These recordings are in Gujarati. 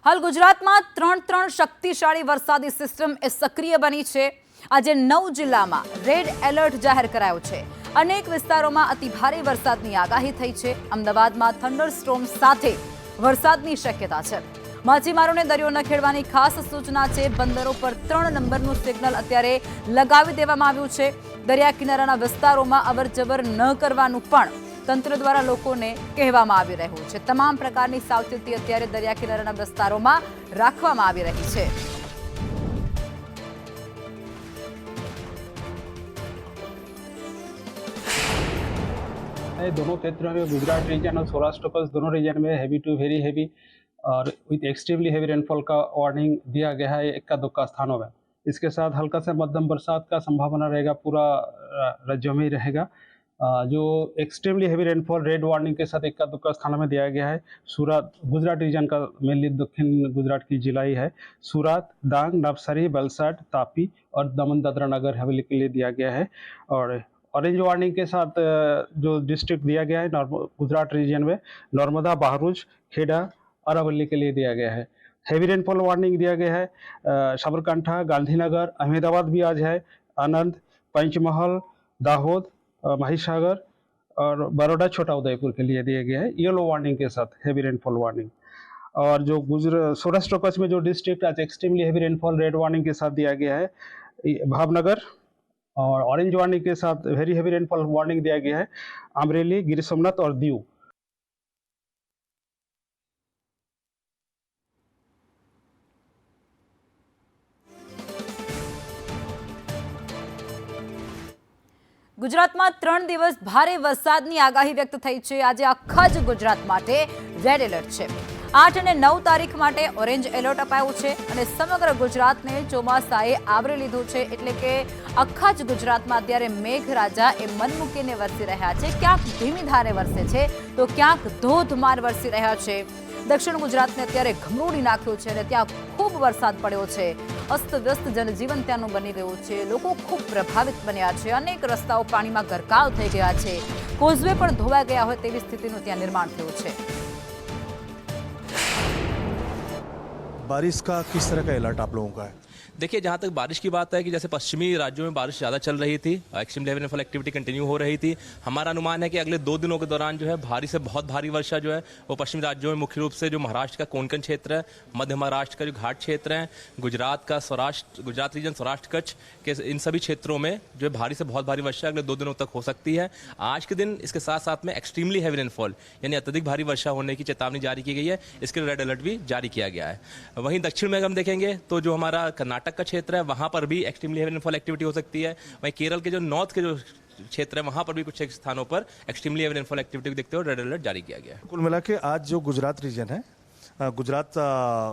હાલ ગુજરાતમાં ત્રણ શક્તિશાળી વરસાદી સિસ્ટમ સક્રિય બની છે। આજે 9 જિલ્લામાં રેડ એલર્ટ જાહેર કરાયો છે। અનેક વિસ્તારોમાં અતિભારે વરસાદની આગાહી થઈ છે। અમદાવાદમાં થંડરસ્ટોર્મ સાથે વરસાદની શક્યતા છે। માછીમારોને દરિયો ન ખેડવાની ખાસ સૂચના છે। બંદરો પર 3 નંબરનું સિગ્નલ અત્યારે લગાવી દેવામાં આવ્યું છે। દરિયા કિનારાના વિસ્તારોમાં અવરજવર ન કરવાનું પણ તંત્ર દ્વારા લોકોને કહેવામાં આવી રહ્યું છે। તમામ પ્રકારની સાવચેતી અત્યારે દરિયા કિનારાના વિસ્તારોમાં રાખવામાં આવી રહી છે। दोनों क्षेत्रों में गुजरात रीजन और सौराष्ट्र कच्छ दोनों रीजन में हैवी टू वेरी हैवी और विथ एक्सट्रीमली हैवी रेनफॉल का वार्निंग दिया गया है इक्का दुक्का स्थानों में। इसके साथ हल्का से मध्यम बरसात का संभावना रहेगा, पूरा राज्य में ही रहेगा। जो extremely heavy rainfall red warning के साथ इक्का दुक्का स्थानों में दिया गया है सूरत गुजरात रीजन का, मेनली दक्षिण गुजरात की जिला ही है। सूरत, डांग, नवसारी, वलसाड, तापी और दमन दादरा नगर हवेली के लिए दिया गया है। और ऑरेंज वार्निंग के साथ जो डिस्ट्रिक्ट दिया गया है गुजरात रीजन में नर्मदा, बहरूच, खेड़ा, अरावली के लिए दिया गया है। हैवी रेनफॉल वार्निंग दिया गया है साबरकांठा, गांधीनगर, अहमदाबाद भी आज है, आनंद, पंचमहल, दाहोद, महिसागर और बड़ौदा, छोटा उदयपुर के लिए दिया गया है येलो वार्निंग के साथ हैवी रेनफॉल वार्निंग। और जो सौराष्ट्र कच्छ में जो डिस्ट्रिक्ट आज extremely heavy rainfall red warning के साथ दिया गया है भावनगर, और ऑरेंज वार्निंग के साथ वेरी हैवी रेनफॉल वार्निंग दिया गया है अमरेली, गिर सोमनाथ और दीव। ગુજરાતમાં 3 દિવસ ભારે વરસાદની આગાહી વ્યક્ત થઈ છે। આજે આખા જ ગુજરાત માટે રેડ એલર્ટ છે। 8 અને 9 તારીખ માટે ઓરેન્જ એલર્ટ અપાયું છે અને સમગ્ર ગુજરાતને ચોમાસાએ આવરી લીધું છે। એટલે કે આખા જ ગુજરાતમાં અત્યારે મેઘરાજા એ મન મૂકીને વરસી રહ્યા છે। ક્યાંક ધીમી ધારે વરસે છે તો ક્યાંક ધોધમાર વરસી રહ્યા છે। દક્ષિણ ગુજરાતને અત્યારે ઘમરોડી નાખ્યું છે અને ત્યાં ખૂબ વરસાદ પડ્યો છે। અસ્તવ્યસ્ત જનજીવન ત્યાંનું બની ગયું છે। લોકો ખૂબ પ્રભાવિત બન્યા છે। અનેક રસ્તાઓ પાણીમાં ગરકાવ થઈ ગયા છે। કોઝવે પણ ધોવાઈ ગયા હોય તેવી સ્થિતિનું ત્યાં નિર્માણ થયું છે। बारिश का किस तरह का अलर्ट आप लोगों का है? देखिए, जहाँ तक बारिश की बात है कि जैसे पश्चिमी राज्यों में बारिश ज़्यादा चल रही थी, extreme level rainfall activity continue हो रही थी। हमारा अनुमान है कि अगले 2 दिनों के दौरान जो है भारी से बहुत भारी वर्षा जो है वो पश्चिमी राज्यों में मुख्य रूप से जो महाराष्ट्र का कोंकण क्षेत्र है, मध्य महाराष्ट्र का जो घाट क्षेत्र है, गुजरात रीजन, सौराष्ट्र कच्छ के इन सभी क्षेत्रों में जो है भारी से बहुत भारी वर्षा अगले 2 दिनों तक हो सकती है। आज के दिन इसके साथ साथ में एक्सट्रीमली हैवी रेनफॉल यानी अत्यधिक भारी वर्षा होने की चेतावनी जारी की गई है। इसके लिए रेड अलर्ट भी जारी किया गया है। वहीं दक्षिण में हम देखेंगे तो जो हमारा कर्नाटक का क्षेत्र है वहाँ पर भी एक्सट्रीमली हैवी रेनफॉल एक्टिविटी हो सकती है। वहीं केरल के जो नॉर्थ के जो क्षेत्र है वहाँ पर भी कुछ स्थानों पर एक्सट्रीमली हैवी रेनफॉल एक्टिविटी को देखते हुए रेड अलर्ट जारी किया गया है। कुल मिला के आज जो गुजरात रीजन है, गुजरात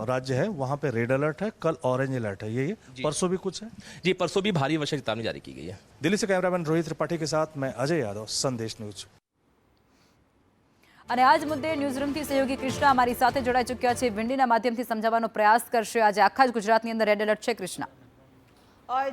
राज्य है, वहाँ पे रेड अलर्ट है, कल ऑरेंज अलर्ट है। ये परसों भी कुछ है? जी, परसों भी भारी वर्षा की चेतावनी जारी की गई है। दिल्ली से कैमरामैन रोहित त्रिपाठी के साथ मैं अजय यादव, संदेश न्यूज। અને આજ મુદ્દે ન્યૂઝરૂમથી સહયોગી કૃષ્ણા અમારી સાથે જોડાઈ ચૂક્યા છે। વિંડીના માધ્યમથી સમજાવવાનો પ્રયાસ કરશે। આજે આખા જ ગુજરાતની અંદર રેડ એલર્ટ છે કૃષ્ણા।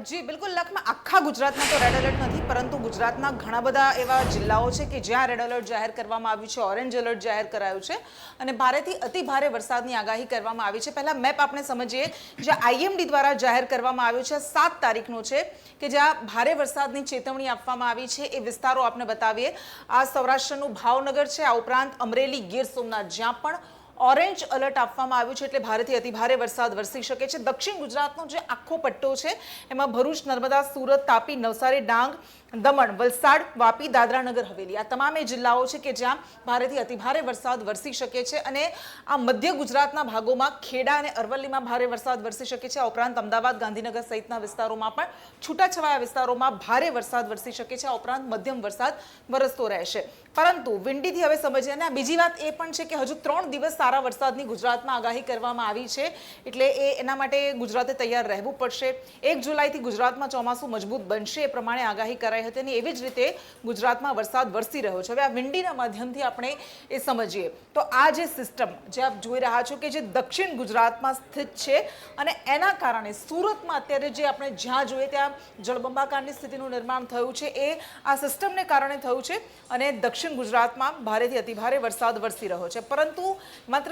जी बिल्कुल लखमा आखा गुजरात में तो रेड अलर्ट नहीं, परंतु गुजरात में घણા બધા એવા જિલ્લાઓ છે કે જ્યાં રેડ અલર્ટ જાહેર કરવામાં આવ્યું છે, ઓરેન્જ અલર્ટ જાહેર કરાયું છે અને ભારેથી અતિ ભારે વરસાદની આગાહી કરવામાં આવી છે। પહેલા મેપ આપણે સમજીએ જે આઈએમડી દ્વારા જાહેર કરવામાં આવ્યું છે 7 તારીખનો છે કે જ્યાં ભારે વરસાદની ચેતવણી આપવામાં આવી છે। એ વિસ્તારો આપણે બતાવીએ। આ સૌરાષ્ટ્રનું ભાવનગર છે, આ ઉપરાંત અમરેલી, ગીર સોમનાથ જ્યાં પણ ઓરેન્જ અલર્ટ આપવામાં આવ્યું છે એટલે ભારેથી અતિભારે વરસાદ વરસી શકે છે। દક્ષિણ ગુજરાતનો જે આખો પટ્ટો છે એમાં ભરૂચ, નર્મદા, સુરત, તાપી, નવસારી, ડાંગ, દમણ, વલસાડ, વાપી, દાદરા નગર હવેલી આ તમામે જિલ્લાઓ છે કે જ્યાં ભારેથી અતિભારે વરસાદ વરસી શકે છે અને આ મધ્ય ગુજરાતના ભાગોમાં ખેડા અને અરવલ્લીમાં ભારે વરસાદ વરસી શકે છે। આ ઉપરાંત અમદાવાદ, ગાંધીનગર સહિતના વિસ્તારોમાં પણ છૂટાછવાયા વિસ્તારોમાં ભારે વરસાદ વરસી શકે છે। આ ઉપરાંત મધ્યમ વરસાદ વરસતો રહેશે। પરંતુ વિંડીથી હવે સમજીએ અને બીજી વાત એ પણ છે કે હજુ 3 દિવસ સારા વરસાદની ગુજરાતમાં આગાહી કરવામાં આવી છે એટલે એના માટે ગુજરાતે તૈયાર રહેવું પડશે। 1 જુલાઈથી ગુજરાતમાં ચોમાસું મજબૂત બનશે એ પ્રમાણે આગાહી કરાઈ કરી હતી અને એવી જ રીતે ગુજરાતમાં વરસાદ વરસી રહ્યો છે. હવે આ વિંડીના માધ્યમથી આપણે એ સમજીએ તો આ જે સિસ્ટમ જે આપ જોઈ રહ્યા છો કે જે દક્ષિણ ગુજરાતમાં સ્થિત છે અને એના કારણે સુરતમાં અત્યારે જે આપણે જ્યાં જોઈએ ત્યાં જળબંબાકારની સ્થિતિનું નિર્માણ થયું છે એ આ સિસ્ટમને કારણે થયું છે અને દક્ષિણ ગુજરાતમાં ભારેથી અતિભારે વરસાદ વરસી રહ્યો છે. પરંતુ માત્ર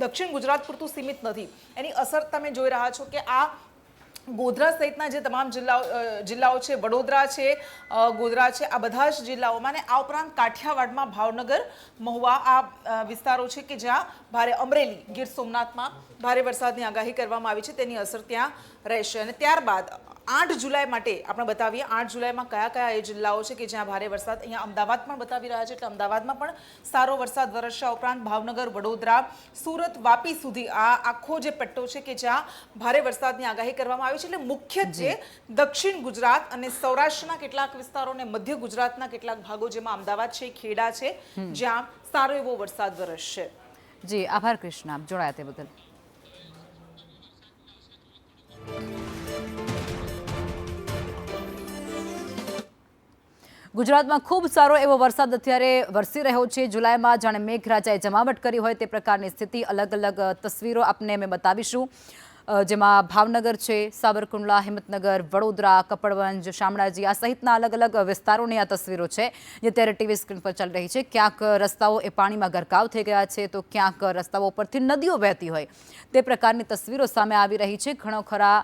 દક્ષિણ ગુજરાત પૂરતું સીમિત નથી. એની અસર તમે જોઈ રહ્યા છો કે આ ગોધરા સહિતના જે તમામ જિલ્લાઓ છે, વડોદરા છે, ગોધરા છે, આ બધા જ જિલ્લાઓમાં અને આ ઉપરાંત કાઠિયાવાડમાં ભાવનગર, મહુવા આ વિસ્તારો છે કે જ્યાં ભારે, અમરેલી, ગીર સોમનાથમાં ભારે વરસાદની આગાહી કરવામાં આવી છે, તેની અસર ત્યાં રહેશે. અને ત્યારબાદ 8 જુલાઈ માટે આપણે બતાવીએ 8 જુલાઈમાં કયા કયા એ જિલ્લાઓ છે કે જ્યાં ભારે વરસાદ. અહીંયા અમદાવાદ પણ બતાવી રહ્યા છે એટલે અમદાવાદમાં પણ સારો વરસાદ વરસશે. ઉપરાંત ભાવનગર, વડોદરા, સુરત, વાપી સુધી આ આખો જે પટ્ટો છે કે જ્યાં ભારે વરસાદની આગાહી કરવામાં આવી છે. એટલે મુખ્યત્વે દક્ષિણ ગુજરાત અને સૌરાષ્ટ્રના કેટલાક વિસ્તારો અને મધ્ય ગુજરાતના કેટલાક ભાગો જેમાં અમદાવાદ છે, ખેડા છે, જ્યાં સારો એવો વરસાદ વરસશે. જી આભાર કૃષ્ણા, જોડાયા તે બદલ. ગુજરાતમાં ખૂબ સારો એવો વરસાદ અત્યારે વરસી રહ્યો છે. જુલાઈમાં જાણે મેઘરાજાએ જમાવટ કરી હોય તે પ્રકારની સ્થિતિ. અલગ અલગ તસવીરો આપને અમે બતાવીશું, જેમાં ભાવનગર છે, સાબરકુંડલા, હિંમતનગર, વડોદરા, કપડવંજ, શામળાજી આ સહિતના અલગ અલગ વિસ્તારોની આ તસવીરો છે જે અત્યારે ટીવી સ્ક્રીન પર ચાલી રહી છે. ક્યાંક રસ્તાઓ એ પાણીમાં ગરકાવ થઈ ગયા છે તો ક્યાંક રસ્તાઓ પરથી નદીઓ વહેતી હોય તે પ્રકારની તસવીરો સામે આવી રહી છે. ઘણો ખરા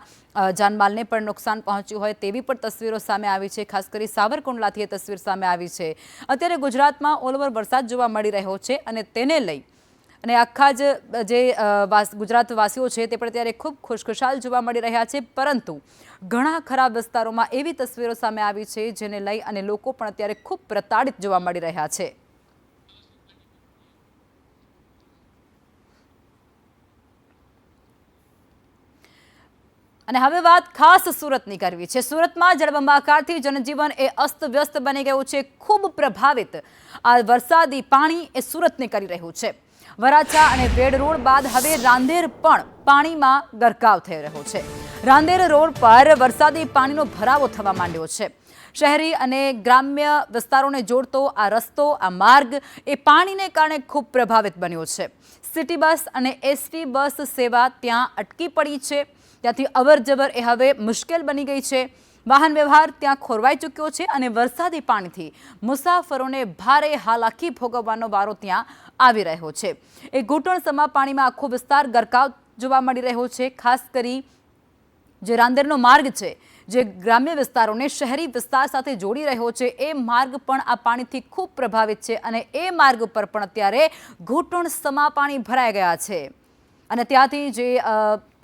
જાનમાલને પણ નુકસાન પહોંચ્યું હોય તેવી પણ તસવીરો સામે આવી છે. ખાસ કરી સાબરકુંડલાથી એ તસવીર સામે આવી છે. અત્યારે ગુજરાતમાં ઓલ ઓવર વરસાદ જોવા મળી રહ્યો છે અને તેને લઈ અને આખા જે ગુજરાતવાસીઓ છે તે પણ ત્યારે ખૂબ ખુશખુશાલ જોવા મળી રહ્યા છે. પરંતુ ઘણા ખરાબ વિસ્તારોમાં એવી તસવીરો સામે આવી છે જેને લઈ અને લોકો પણ અત્યારે ખૂબ પ્રતાડિત જોવા મળી રહ્યા છે. અને હવે વાત ખાસ સુરતની કરવી છે. સુરતમાં જળબંબાકારથી જનજીવન એ અસ્તવ્યસ્ત બની ગયું છે. ખૂબ પ્રભાવિત આ વરસાદી પાણી એ સુરતને કરી રહ્યું છે. વરાછા અને વેડ રોડ બાદ હવે રાંદેર પણ પાણીમાં ગરકાવ થઈ રહ્યો છે. રાંદેર રોડ પર વરસાદી પાણીનો ભરાવો થવા માંડ્યો છે. શહેરી અને ગ્રામ્ય વિસ્તારોને જોડતો આ રસ્તો, આ માર્ગ એ પાણીને કારણે ખૂબ પ્રભાવિત બન્યો છે. સિટી બસ અને એસટી બસ સેવા ત્યાં અટકી પડી છે. ત્યાંથી અવર જવર એ હવે મુશ્કેલ બની ગઈ છે. વાહન વ્યવહાર ત્યાં ખોરવાઈ ચૂક્યો છે અને વરસાદી પાણીથી મુસાફરોને ભારે હાલાકી ભોગવવાનો વારો ત્યાં આવી રહ્યો છે. એ ઘૂંટણસમા પાણીમાં આખો વિસ્તાર ગરકાવ જોવા મળી રહ્યો છે. ખાસ કરી જે રાંદેરનો માર્ગ છે, જે ગ્રામ્ય વિસ્તારોને શહેરી વિસ્તાર સાથે જોડી રહ્યો છે, એ માર્ગ પણ આ પાણીથી ખૂબ પ્રભાવિત છે અને એ માર્ગ પર પણ અત્યારે ઘૂંટણસમા પાણી ભરાઈ ગયા છે. અને ત્યાંથી જે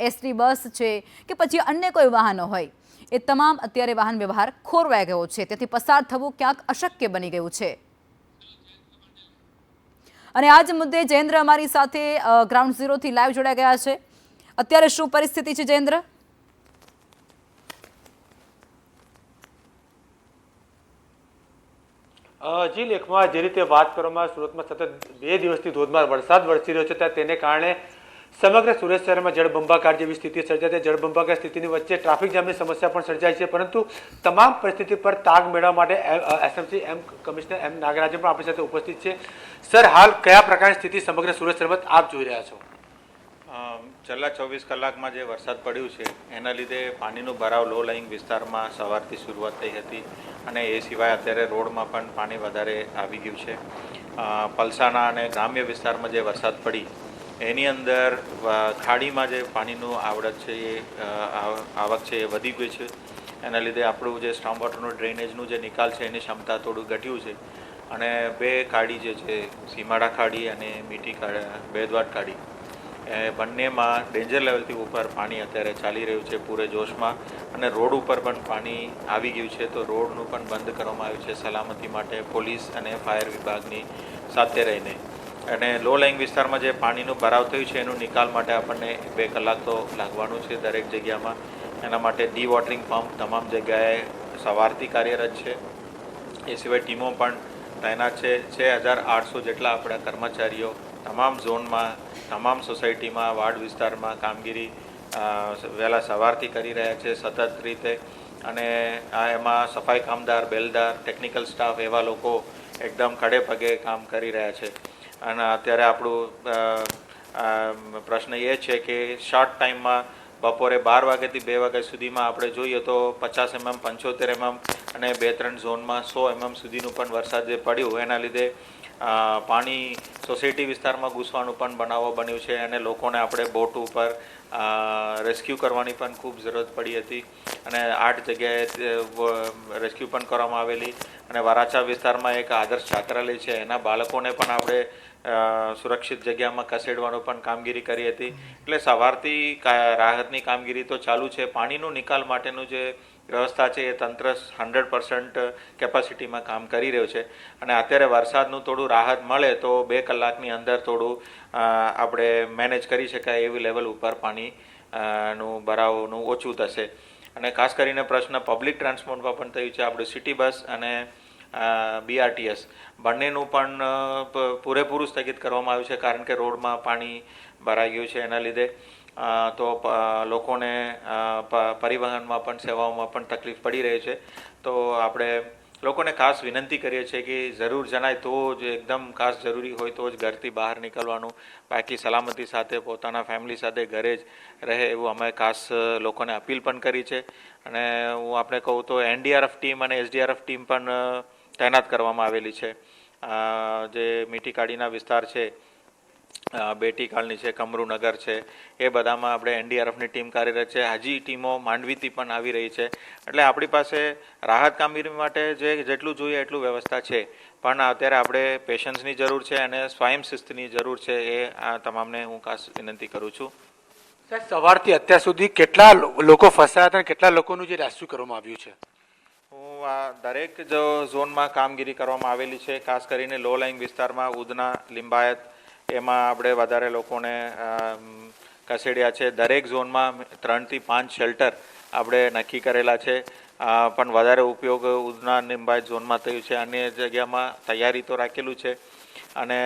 એસટી બસ છે કે પછી અન્ય કોઈ વાહનો હોય એ તમામ અત્યારે વાહન વ્યવહાર ખોરવાઈ ગયો છે. તેથી પસાર થવું ક્યાંક અશક્ય બની ગયું છે. અને આ જ મુદ્દે જયેન્દ્ર અમારી સાથે ગ્રાઉન્ડ ઝીરોથી લાઈવ જોડાઈ ગયા છે. અત્યારે શું પરિસ્થિતિ છે જયેન્દ્ર? જી લેખમાં જે રીતે વાત કરવામાં સુરતમાં સતત 2 દિવસથી ધોધમાર વરસાદ વરસી રહ્યો છે ત્યારે તેને કારણે સમગ્ર સુરત શહેરમાં જળબંબાકાર જેવી સ્થિતિ સર્જાય છે. જળબંબાકાર સ્થિતિની વચ્ચે ટ્રાફિક જામની સમસ્યા પણ સર્જાય છે. પરંતુ તમામ પરિસ્થિતિ પર તાગ મેળવવા માટે એસએમસી કમિશનર એમ નાગરાજન પણ આપણી સાથે ઉપસ્થિત છે. સર, હાલ કયા પ્રકારની સ્થિતિ સમગ્ર સુરત શહેરમાં આપ જોઈ રહ્યા છો? છેલ્લા 24 કલાકમાં જે વરસાદ પડ્યું છે એના લીધે પાણીનો ભરાવ લો લાઇંગ વિસ્તારમાં સવારથી શરૂઆત થઈ હતી અને એ સિવાય અત્યારે રોડમાં પણ પાણી વધારે આવી ગયું છે. પલસાણા અને ગ્રામ્ય વિસ્તારમાં જે વરસાદ પડી એની અંદર ખાડીમાં જે પાણીનું આવડત છે એ આવક છે એ વધી ગઈ છે. એના લીધે આપણું જે સ્ટ્રોમ વોટરનું ડ્રેનેજનું જે નિકાલ છે એની ક્ષમતા થોડું ઘટ્યું છે અને 2 ખાડી જે છે, સીમાડા ખાડી અને મીઠી બેદવાડ ખાડી, એ બંનેમાં ડેન્જર લેવલથી ઉપર પાણી અત્યારે ચાલી રહ્યું છે પૂરે જોશમાં અને રોડ ઉપર પણ પાણી આવી ગયું છે. તો રોડનું પણ બંધ કરવામાં આવ્યું છે સલામતી માટે પોલીસ અને ફાયર વિભાગની સાથે રહીને. અને લો લાઇંગ વિસ્તારમાં જે પાણીનો ભરાવ થયું છે એનું નિકાલ માટે આપણને 2 કલાક તો લાગવાનું છે દરેક જગ્યામાં. એના માટે ડી વોટરિંગ પંપ તમામ જગ્યાએ સવારથી કાર્યરત છે. એ સિવાય ટીમો પણ તૈનાત છે. 6800 જેટલા આપણા કર્મચારીઓ તમામ ઝોનમાં, તમામ સોસાયટીમાં, વાર્ડ વિસ્તારમાં કામગીરી વહેલા સવારથી કરી રહ્યા છે સતત રીતે. અને એમાં સફાઈ કામદાર, બેલદાર, ટેકનિકલ સ્ટાફ એવા લોકો એકદમ ખડે પગે કામ કરી રહ્યા છે. અને અત્યારે આપણું પ્રશ્ન એ છે કે શોર્ટ ટાઈમમાં બપોરે 12 વાગ્યાથી 2 વાગ્યા સુધીમાં આપણે જોઈએ તો 50 mm, 75 mm અને 2-3 ઝોનમાં 100 mm સુધીનું પણ વરસાદ જે પડ્યું એના લીધે પાણી સોસાયટી વિસ્તારમાં ઘૂસવાનું પણ બનાવો બન્યું છે અને લોકોને આપણે બોટ ઉપર રેસ્ક્યુ કરવાની પણ ખૂબ જરૂરત પડી હતી અને 8 જગ્યાએ રેસ્ક્યુ પણ કરવામાં આવેલી અને વરાછા વિસ્તારમાં એક આદર્શ છાત્રાલય છે એના બાળકોને પણ આપણે સુરક્ષિત જગ્યામાં ખસેડવાનું પણ કામગીરી કરી હતી. એટલે સવારથી રાહતની કામગીરી તો ચાલુ છે. પાણીનું નિકાલ માટેનું જે વ્યવસ્થા છે એ તંત્ર 100% કેપેસિટીમાં કામ કરી રહ્યું છે અને અત્યારે વરસાદનું થોડું રાહત મળે તો 2 કલાકની અંદર થોડું આપણે મેનેજ કરી શકાય એવી લેવલ ઉપર પાણીનું ભરાવનું ઓછું થશે. અને ખાસ કરીને પ્રશ્ન પબ્લિક ટ્રાન્સપોર્ટમાં પણ થયું છે. આપણે સિટી બસ અને BRTS બંનેનું પણ પૂરેપૂરું સ્થગિત કરવામાં આવ્યું છે કારણ કે રોડમાં પાણી ભરાઈ ગયું છે એના લીધે તો લોકોને પરિવહનમાં પણ સેવાઓમાં પણ તકલીફ પડી રહી છે. તો આપણે લોકોને ખાસ વિનંતી કરીએ છીએ કે જરૂર જણાય તો જ એકદમ ખાસ જરૂરી હોય તો જ ઘરથી બહાર નીકળવાનું, બાકી સલામતી સાથે પોતાના ફેમિલી સાથે ઘરે જ રહે એવું અમે ખાસ લોકોને અપીલ પણ કરી છે. અને હું આપણે કહું તો NDRF ટીમ અને SDRF ટીમ પણ તૈનાત કરવામાં આવેલી છે. જે મીઠી કાડીના વિસ્તાર છે, બેટી કાળની છે, કમરુનગર છે, એ બધામાં આપણે NDRFની ટીમ કાર્યરત છે. હજી ટીમો માંડવીથી પણ આવી રહી છે. એટલે આપણી પાસે રાહત કામગીરી માટે જેટલું જોઈએ એટલું વ્યવસ્થા છે, પણ અત્યારે આપણે પેશન્સની જરૂર છે અને સ્વયં શિસ્તની જરૂર છે. એ આ તમામને હું ખાસ વિનંતી કરું છું. સાહેબ, સવારથી અત્યાર સુધી કેટલા લોકો ફસાયા હતા અને કેટલા લોકોનું જે રેસ્ક્યુ કરવામાં આવ્યું છે? હું આ દરેક ઝોનમાં કામગીરી કરવામાં આવેલી છે. ખાસ કરીને લો લાઇંગ વિસ્તારમાં ઉધના, લિંબાયત એમાં આપણે વધારે લોકોને ખસેડ્યા છે. દરેક ઝોનમાં 3 થી 5 શેલ્ટર આપણે નક્કી કરેલા છે, પણ વધારે ઉપયોગ ઉધના, લિંબાયત ઝોનમાં થયું છે. અન્ય જગ્યામાં તૈયારી તો રાખેલું છે અને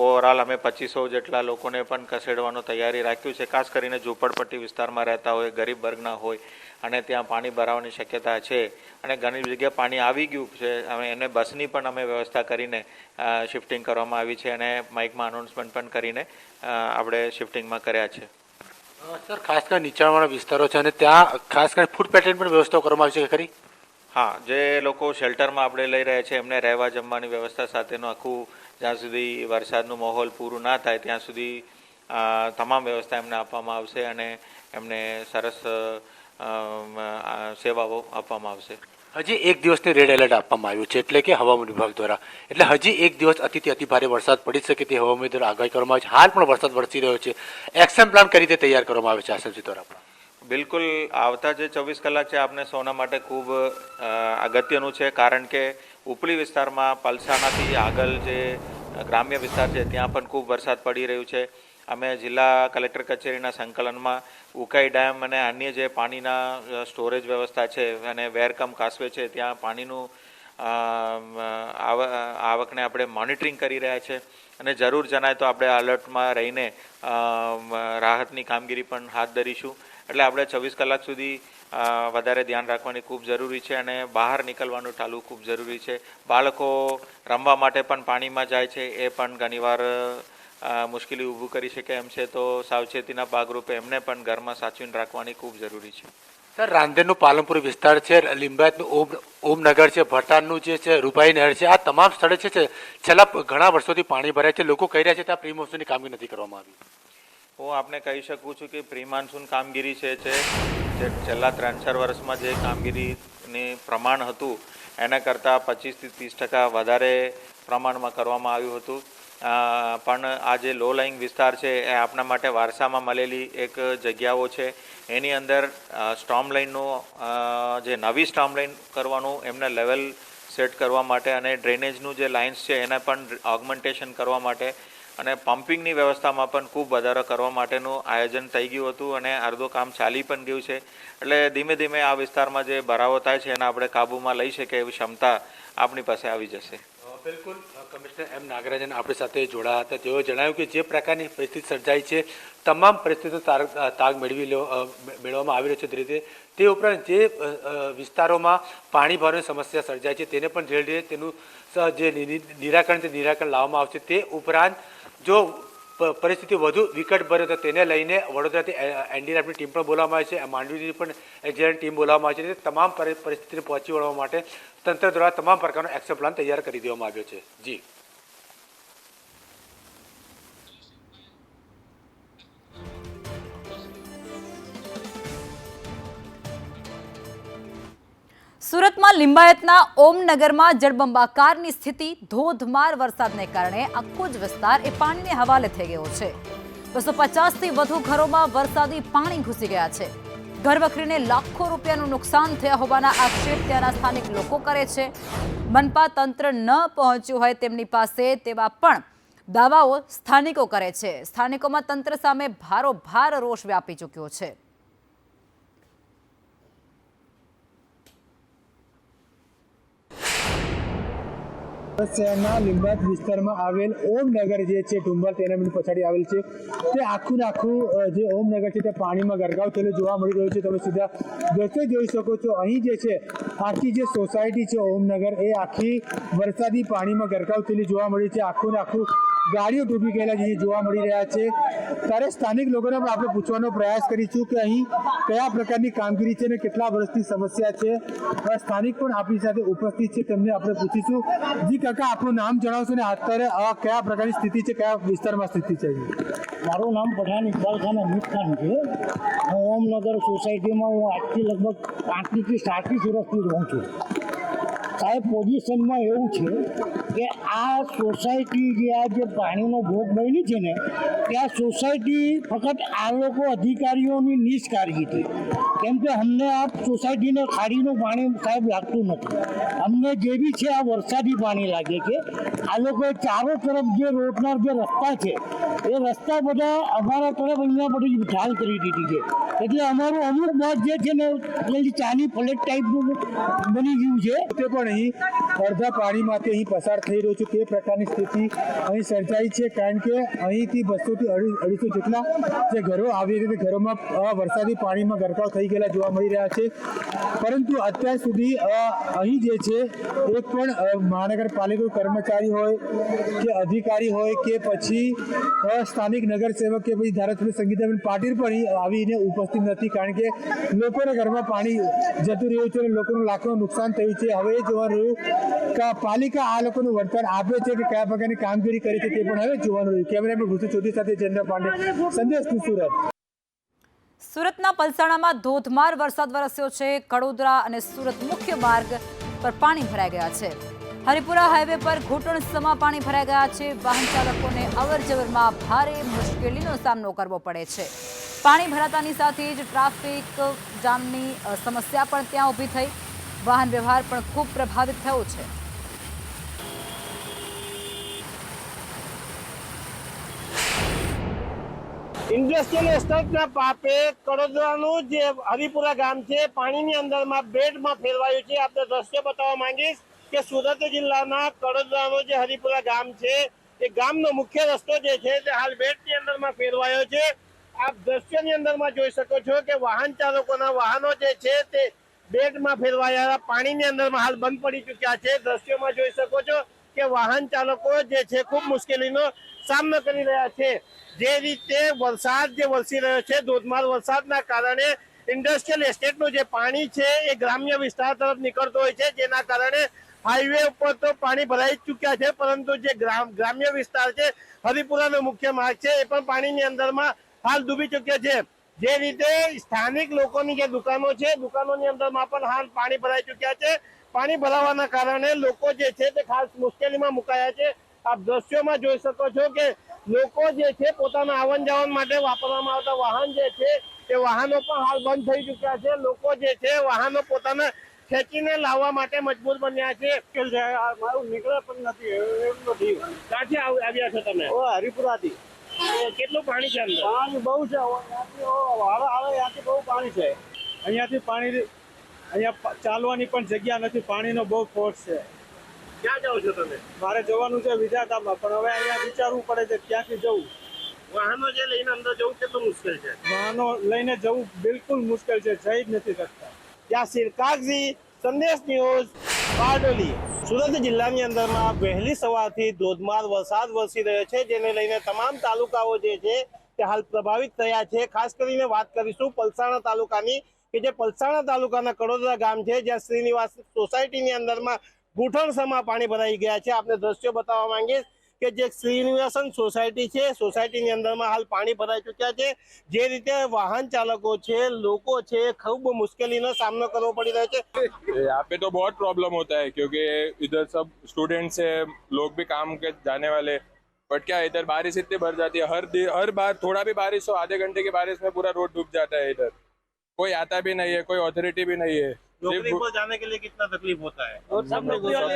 ઓવરઓલ અમે 2500 જેટલા લોકોને પણ ખસેડવાનો તૈયારી રાખ્યું છે. ખાસ કરીને ઝૂંપડપટ્ટી વિસ્તારમાં રહેતા હોય, ગરીબ વર્ગના હોય અને ત્યાં પાણી ભરાવાની શક્યતા છે અને ઘણી જગ્યાએ પાણી આવી ગયું છે. એને બસની પણ અમે વ્યવસ્થા કરીને શિફ્ટિંગ કરવામાં આવી છે અને માઇકમાં અનાઉન્સમેન્ટ પણ કરીને આપણે શિફ્ટિંગમાં કર્યા છે. સર, ખાસ કરીને નીચાણવાળા વિસ્તારો છે અને ત્યાં ખાસ કરીને ફૂડ પેટર્ન પણ વ્યવસ્થા કરવામાં આવી છે ખરી? હા, જે લોકો શેલ્ટરમાં આપણે લઈ રહ્યા છે એમને રહેવા જમવાની વ્યવસ્થા સાથેનું આખું, જ્યાં સુધી વરસાદનું માહોલ પૂરું ના થાય ત્યાં સુધી તમામ વ્યવસ્થા એમને આપવામાં આવશે અને એમને સરસ સેવાઓ આપવામાં આવશે. હજી 1 દિવસની રેડ એલર્ટ આપવામાં આવ્યું છે, એટલે કે હવામાન વિભાગ દ્વારા. એટલે હજી 1 દિવસ અતિથી અતિ ભારે વરસાદ પડી શકે તે હવામાન દ્વારા આગાહી કરવામાં આવી છે. હાલ પણ વરસાદ વરસી રહ્યો છે. એક્શન પ્લાન કઈ રીતે તૈયાર કરવામાં આવે છે આસનસી દ્વારા? બિલકુલ, આવતા જે 24 કલાક છે આપને સોના માટે ખૂબ અગત્યનું છે કારણ કે ઉપલી વિસ્તારમાં પલસાણાથી આગળ જે ગ્રામ્ય વિસ્તાર છે ત્યાં પણ ખૂબ વરસાદ પડી રહ્યું છે. અમે જિલ્લા કલેક્ટર કચેરીના સંકલનમાં ઉકાઈ ડેમ અને અન્ય જે પાણીના સ્ટોરેજ વ્યવસ્થા છે અને વેરકમ કાસવે છે ત્યાં પાણીનું આવકને આપણે મોનિટરિંગ કરી રહ્યા છે અને જરૂર જણાય તો આપણે અલર્ટમાં રહીને રાહતની કામગીરી પણ હાથ ધરીશું. એટલે આપણે 24 કલાક સુધી વધારે ધ્યાન રાખવાની ખૂબ જરૂરી છે અને બહાર નીકળવાનું ટાળવું ખૂબ જરૂરી છે. બાળકો રમવા માટે પણ પાણીમાં જાય છે, એ પણ ઘણીવાર મુશ્કેલી ઊભું કરી શકે એમ છે, તો સાવચેતીના ભાગરૂપે એમને પણ ઘરમાં સાચવીને રાખવાની ખૂબ જરૂરી છે. સર, રાંદેરનું પાલનપુર વિસ્તાર છે, લિંબાયતનું ઓમનગર છે, ભટારનું જે છે રૂપાઈ નહેર છે, આ તમામ સ્થળે છે છેલ્લા ઘણા વર્ષોથી પાણી ભરાય છે. લોકો કહી રહ્યા છે ત્યાં પ્રી મોન્સૂનની કામગીરી નથી કરવામાં આવી. હું આપને કહી શકું છું કે પ્રી મોન્સૂન કામગીરી છે જે છેલ્લા 3-4 વર્ષમાં જે કામગીરીની પ્રમાણ હતું એના કરતાં 25 થી 30% વધારે પ્રમાણમાં કરવામાં આવ્યું હતું. પણ આ જે લો લાઇંગ વિસ્તાર છે એ આપણા માટે વારસામાં મળેલી એક જગ્યાઓ છે. એની અંદર સ્ટોર્મ લાઇનનું જે નવી સ્ટોર્મ લાઇન કરવાનું, એમને લેવલ સેટ કરવા માટે અને ડ્રેનેજનું જે લાઇન્સ છે એને પણ ઓગમેન્ટેશન કરવા માટે અને પમ્પિંગની વ્યવસ્થામાં પણ ખૂબ વધારો કરવા માટેનું આયોજન થઈ ગયું હતું અને અડધું કામ ચાલી પણ ગયું છે. એટલે ધીમે ધીમે આ વિસ્તારમાં જે ભરાવો થાય છે એને આપણે કાબૂમાં લઈ શકીએ એવી ક્ષમતા આપણી પાસે આવી જશે. બિલકુલ કમિશનર એમ નાગરાજન આપણી સાથે જોડાયા હતા. તેઓએ જણાવ્યું કે જે પ્રકારની પરિસ્થિતિ સર્જાઈ છે તમામ પરિસ્થિતિનો તાગ મેળવવામાં આવી રહ્યો છે ધીરે ધીરે. તે ઉપરાંત જે વિસ્તારોમાં પાણી ભરવાની સમસ્યા સર્જાય છે તેને પણ ધીરે ધીરે તેનું જે નિરાકરણ લાવવામાં આવશે. તે ઉપરાંત જો પરિસ્થિતિ વધુ વિકટ બને તો તેને લઈને વડોદરાથી એનડીઆરએફની ટીમ પણ બોલાવવામાં આવી છે, માંડવીની પણ એનડીઆરએફની ટીમ બોલાવવામાં આવી છે. તમામ પરિસ્થિતિને પહોંચી વળવા માટે તંત્ર દ્વારા તમામ પ્રકારનો એક્શન પ્લાન તૈયાર કરી દેવામાં આવ્યો છે. જી સુરતમાં લિંબાયતના ઓમનગરમાં જળબંબાકારની સ્થિતિ. ધોધમાર વરસાદને કારણે આખો જ વિસ્તાર એ પાણીને હવાલે થઈ ગયો છે. 250થી વધુ ઘરોમાં વરસાદી પાણી ઘૂસી ગયા છે. ઘરવખરીને લાખો રૂપિયાનું નુકસાન થયા હોવાના આક્ષેપ ત્યાંના સ્થાનિક લોકો કરે છે. મનપા તંત્ર ન પહોંચ્યું હોય તેમની પાસે તેવા પણ દાવાઓ સ્થાનિકો કરે છે. સ્થાનિકોમાં તંત્ર સામે ભારોભાર રોષ વ્યાપી ચૂક્યો છે. શહેરના લિંબાયત વિસ્તારમાં આવેલ ઓમનગર જે છે ડુંબર તેના પછાડી આવેલ છે તે આખું જે ઓમનગર છે તે પાણીમાં ગરકાવ થયેલો જોવા મળી રહ્યો છે. તમે સીધા દ્રશ્યો જોઈ શકો છો. અહીં જે છે આખી જે સોસાયટી છે ઓમનગર એ આખી વરસાદી પાણીમાં ગરકાવ થયેલી જોવા મળી છે. આખું ગાડીઓ ડૂબી ગયેલા જે જોવા મળી રહ્યા છે. ત્યારે સ્થાનિક લોકોને આપણે પૂછવાનો પ્રયાસ કરીશું કે અહીં કયા પ્રકારની કામગીરી છે અને કેટલા વર્ષની સમસ્યા છે. સ્થાનિક પણ આપણી સાથે ઉપસ્થિત છે, તેમને આપણે પૂછીશું. જી કાકા, આપનું નામ જણાવશો ને અત્યારે કયા પ્રકારની સ્થિતિ છે, કયા વિસ્તારમાં સ્થિતિ છે? મારું નામ પઠાણ ઇકબાલ ખાન અમીર ખાન છે. હું ઓમનગર સોસાયટીમાં હું આજથી લગભગ 35થી 37 વર્ષથી રહું છું. સાહેબ, પોઝિશનમાં એવું છે કે આ સોસાયટી જે પાણીનો ભોગ બની છે ને ત્યાં સોસાયટી ફક્ત આ લોકો અધિકારીઓની નિષ્કાળજી. કેમ કે અમને આ સોસાયટીને ખાડીનું પાણી સાહેબ લાગતું નથી. અમને જે બી છે આ વરસાદી પાણી લાગે છે. આ લોકોએ ચારો તરફ જે રોડના જે રસ્તા છે એ રસ્તા બધા અમારા તરફ અહીંયા બધી ઢાલ કરી દીધી છે. એટલે અમારું અમુક બાદ જે છે ને પેલી ચાની ફ્લેટ ટાઈપનું બની ગયું છે. તે પણ અહીં અડધા પાણીમાંથી અહીં પસાર થઈ રહ્યો છે તે પ્રકારની સ્થિતિ અહીં સર્જાઈ છે. કારણ કે અહીંથી 200થી 250 જેટલા જે ઘરો આવી રીતે ઘરોમાં વરસાદી પાણીમાં ગરકાવ થઈ ગયેલા જોવા મળી રહ્યા છે. પરંતુ અત્યાર સુધી અહીં જે છે એક પણ મહાનગરપાલિકા કર્મચારી હોય કે અધિકારી હોય કે પછી સ્થાનિક નગરસેવક કે પછી ધારાસભ્ય સંગીતાબેન પાટીલ પણ અહીં આવીને ઉપસ્થિત નથી. કારણ કે લોકોના ઘરમાં પાણી જતું રહ્યું છે અને લોકોનું લાખોનું નુકસાન થયું છે. હવે એ જોવાનું રહ્યું કે પાલિકા આ લોકોનું વળતર આપે છે કે કયા પ્રકારની કામગીરી કરી છે તે પણ હવે જોવાનું રહ્યું. કેમેરામેન ભૂષણ ચૌધરી સાથે ચંદ્ર પાંડે, સંદેશ સુરત. સુરતના પલસાણામાં ધોધમાર વરસાદ વરસ્યો છે. કડોદરા અને સુરત મુખ્ય માર્ગ પર પાણી ભરાઈ ગયા છે. હરિપુરા હાઈવે પર ઘૂંટણસમા પાણી ભરાઈ ગયા છે. વાહન ચાલકોને અવરજવરમાં ભારે મુશ્કેલીનો સામનો કરવો પડે છે. પાણી ભરાતાની સાથે જ ટ્રાફિક જામની સમસ્યા પણ ત્યાં ઊભી થઈ. વાહન વ્યવહાર પણ ખૂબ પ્રભાવિત થયો છે. ઇન્ડસ્ટ્રીયલ એસ્ટેટના પાપે કડોદરાનું જે હરિપુરા ગામ છે પાણીની અંદરમાં બેડમાં ફેરવાયું છે. આપણે દ્રશ્ય બતાવવા માંગીશ કે સુરત જિલ્લાના કડોદરાનું જે હરિપુરા ગામ છે એ ગામનો મુખ્ય રસ્તો જે છે તે હાલ બેડની અંદરમાં ફેરવાયો છે. આપ દ્રશ્યની અંદરમાં જોઈ શકો છો કે વાહન ચાલકોના વાહનો જે છે તે બેડમાં ફેરવાયા પાણીની અંદરમાં હાલ બંધ પડી ચૂક્યા છે. દ્રશ્યોમાં જોઈ શકો છો કે વાહન ચાલકો જે છે ખૂબ મુશ્કેલીનો સામનો કરી રહ્યા છે. જે રીતે વરસાદ જે વરસી રહ્યો છે ધોધમાર વરસાદના કારણે ઇન્ડસ્ટ્રીયલ એસ્ટેટનું જે પાણી છે એ ગ્રામ્ય વિસ્તાર તરફ નીકળતો હોય છે, જેના કારણે હાઈવે ઉપર તો પાણી ભરાઈ ચૂક્યા છે, પરંતુ જે ગ્રામ્ય વિસ્તાર છે હરિપુરાનો મુખ્ય માર્ગ છે એ પણ પાણીની અંદરમાં હાલ ડૂબી ચૂક્યો છે. જે રીતે સ્થાનિક લોકોની જે દુકાનો છે દુકાનોની અંદરમાં પણ હાલ પાણી ભરાઈ ચૂક્યા છે. પાણી ભરાવાના કારણે લોકો જે છે તે ખાસ મુશ્કેલીમાં મુકાયા છે. આપ દ્રશ્યોમાં જોઈ શકો છો કે લોકો જે છે પોતાના આવન જાવન માટે વાપરવામાં આવતા વાહન જે છે એ વાહનો પણ હાલ બંધ થઈ ચૂક્યા છે. લોકો જે છે વાહનો પોતાના ખેંચીને લાવવા માટે મજબૂર બન્યા છે. મારું નીકળે પણ નથી એવું નથી. ક્યાંથી આવ્યા છો તમે? હરિપુરાથી. કેટલું પાણી છે અંદર? પાણી બહુ છે. અહીંયાથી બહુ પાણી છે. અહીંયાથી ચાલવાની પણ જગ્યા નથી. પાણીનો બહુ ફોર્સ છે. ક્યાં જાઓ છો તમે? મારે જવાનું છે વિધાતામાં, પણ હવે અહીંયા વિચારવું પડે છે ક્યાંથી જવું. વાહનો જે લઈને અંદર જવું કેટલું મુશ્કેલ છે? વાહનો લઈને જવું બિલકુલ મુશ્કેલ છે, જઈ જ નથી શકતા. યાસીર કાગઝી, સંદેશ ન્યૂઝ, બારડોલી. સુરત જિલ્લાની અંદરમાં વહેલી સવારથી ધોધમાર વરસાદ વરસી રહ્યો છે, જેને લઈને તમામ તાલુકાઓ જે છે તે હાલ પ્રભાવિત થયા છે. ખાસ કરીને વાત કરીશું પલસાણા તાલુકાની, કે જે પલસાણા તાલુકાના કડોદરા ગામ છે, જ્યાં શ્રીનિવાસ સોસાયટીની અંદરમાં ઘૂંટણસમાં પાણી ભરાઈ ગયા છે. આપણે દ્રશ્યો બતાવવા માંગીશ કે જે શ્રીનિવાસન સોસાયટી છે, સોસાયટીની અંદરમાં હાલ પાણી ભરાઈ ચૂક્યા છે. જે રીતે વાહન ચાલકો છે, લોકો છે, ખૂબ મુશ્કેલીનો સામનો કરવો પડી રહ્યો છે. यहाँ पे तो बहुत प्रॉब्लम होता है क्योंकि इधर सब स्टूडेंट्स है, लोग भी काम के जाने वाले, बट क्या इधर बारिश इतनी भर जाती है, हर बार थोड़ा भी बारिश हो, आधे घंटे की बारिश में पूरा रोड डूब जाता है। इधर कोई आता भी नहीं है, कोई अथॉरिटी भी नहीं है। नौकरी पर जाने के लिए कितना तकलीफ होता है? सब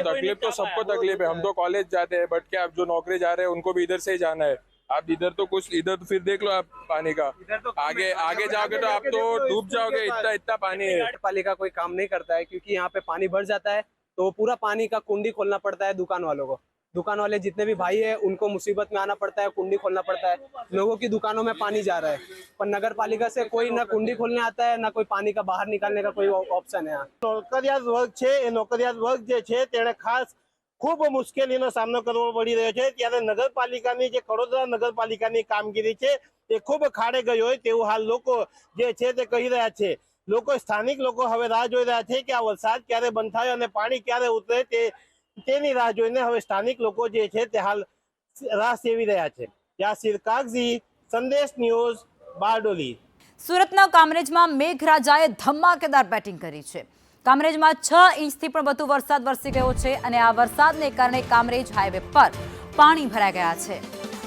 तकलीफ तो सबको तकलीफ है। हम तो कॉलेज जाते हैं, बट क्या अब जो नौकरी जा रहे हैं उनको भी इधर से ही जाना है। आप इधर तो कुछ, इधर तो फिर देख लो आप पानी का, आगे आगे जाओगे तो आप तो डूब जाओगे, इतना पानी है। नगर पालिका कोई काम नहीं करता है, क्योंकि यहाँ पे पानी भर जाता है तो पूरा पानी का कुंडी खोलना पड़ता है दुकान वालों को। दुकान वाले जितने भी भाई है उनको मुसीबत में आना पड़ता है, कुंडी खोलना पड़ता है। लोगों की दुकानों में पानी जा रहा है, पर नगर पालिका से कोई ना कुंडी खोलने आता है, ना कोई पानी का बाहर निकालने का कोई ऑप्शन है। નોકરિયાત વર્ગ છે, એ નોકરિયાત વર્ગ જે છે તેણે ખાસ ખૂબ મુશ્કેલીનો સામનો કરવો પડી રહ્યો છે. ત્યારે નગરપાલિકાની જે કડોદરા નગરપાલિકાની કામગીરી છે તે ખૂબ ખાડે ગઈ હોય તેવું હાલ લોકો જે છે તે કહી રહ્યા છે. લોકો, સ્થાનિક લોકો હવે રાહ જોઈ રહ્યા છે કે આ વરસાદ ક્યારે બંધ થાય અને પાણી ક્યારે ઉતરે, તેની રાહ જોઈને હવે સ્થાનિક લોકો જે છે તે હાલ રાહ સેવી રહ્યા છે. યાસીર કાગઝી, સંદેશ ન્યૂઝ, બારડોલી. સુરતના કામરેજમાં મેઘરાજાએ ધમાકેદાર બેટિંગ કરી છે. કામરેજમાં 6 ઇંચથી પણ વધુ વરસાદ વરસી ગયો છે અને આ વરસાદને કારણે કામરેજ હાઈવે પર પાણી ભરાઈ ગયા છે.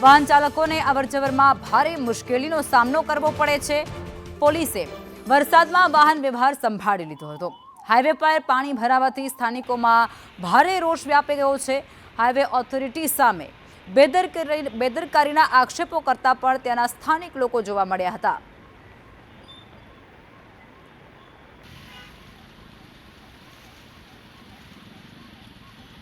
વાહન ચાલકોને અવરજવરમાં ભારે મુશ્કેલીનો સામનો કરવો પડે છે. પોલીસે વરસાદમાં વાહન વ્યવહાર સંભાળી લીધો હતો. હાઈવે પર પાણી ભરાવાથી સ્થાનિકોમાં ભારે રોષ વ્યાપી ગયો છે. હાઈવે ઓથોરિટી સામે બેદરકારીના આક્ષેપો કરતા પણ ત્યાંના સ્થાનિક લોકો જોવા મળ્યા હતા.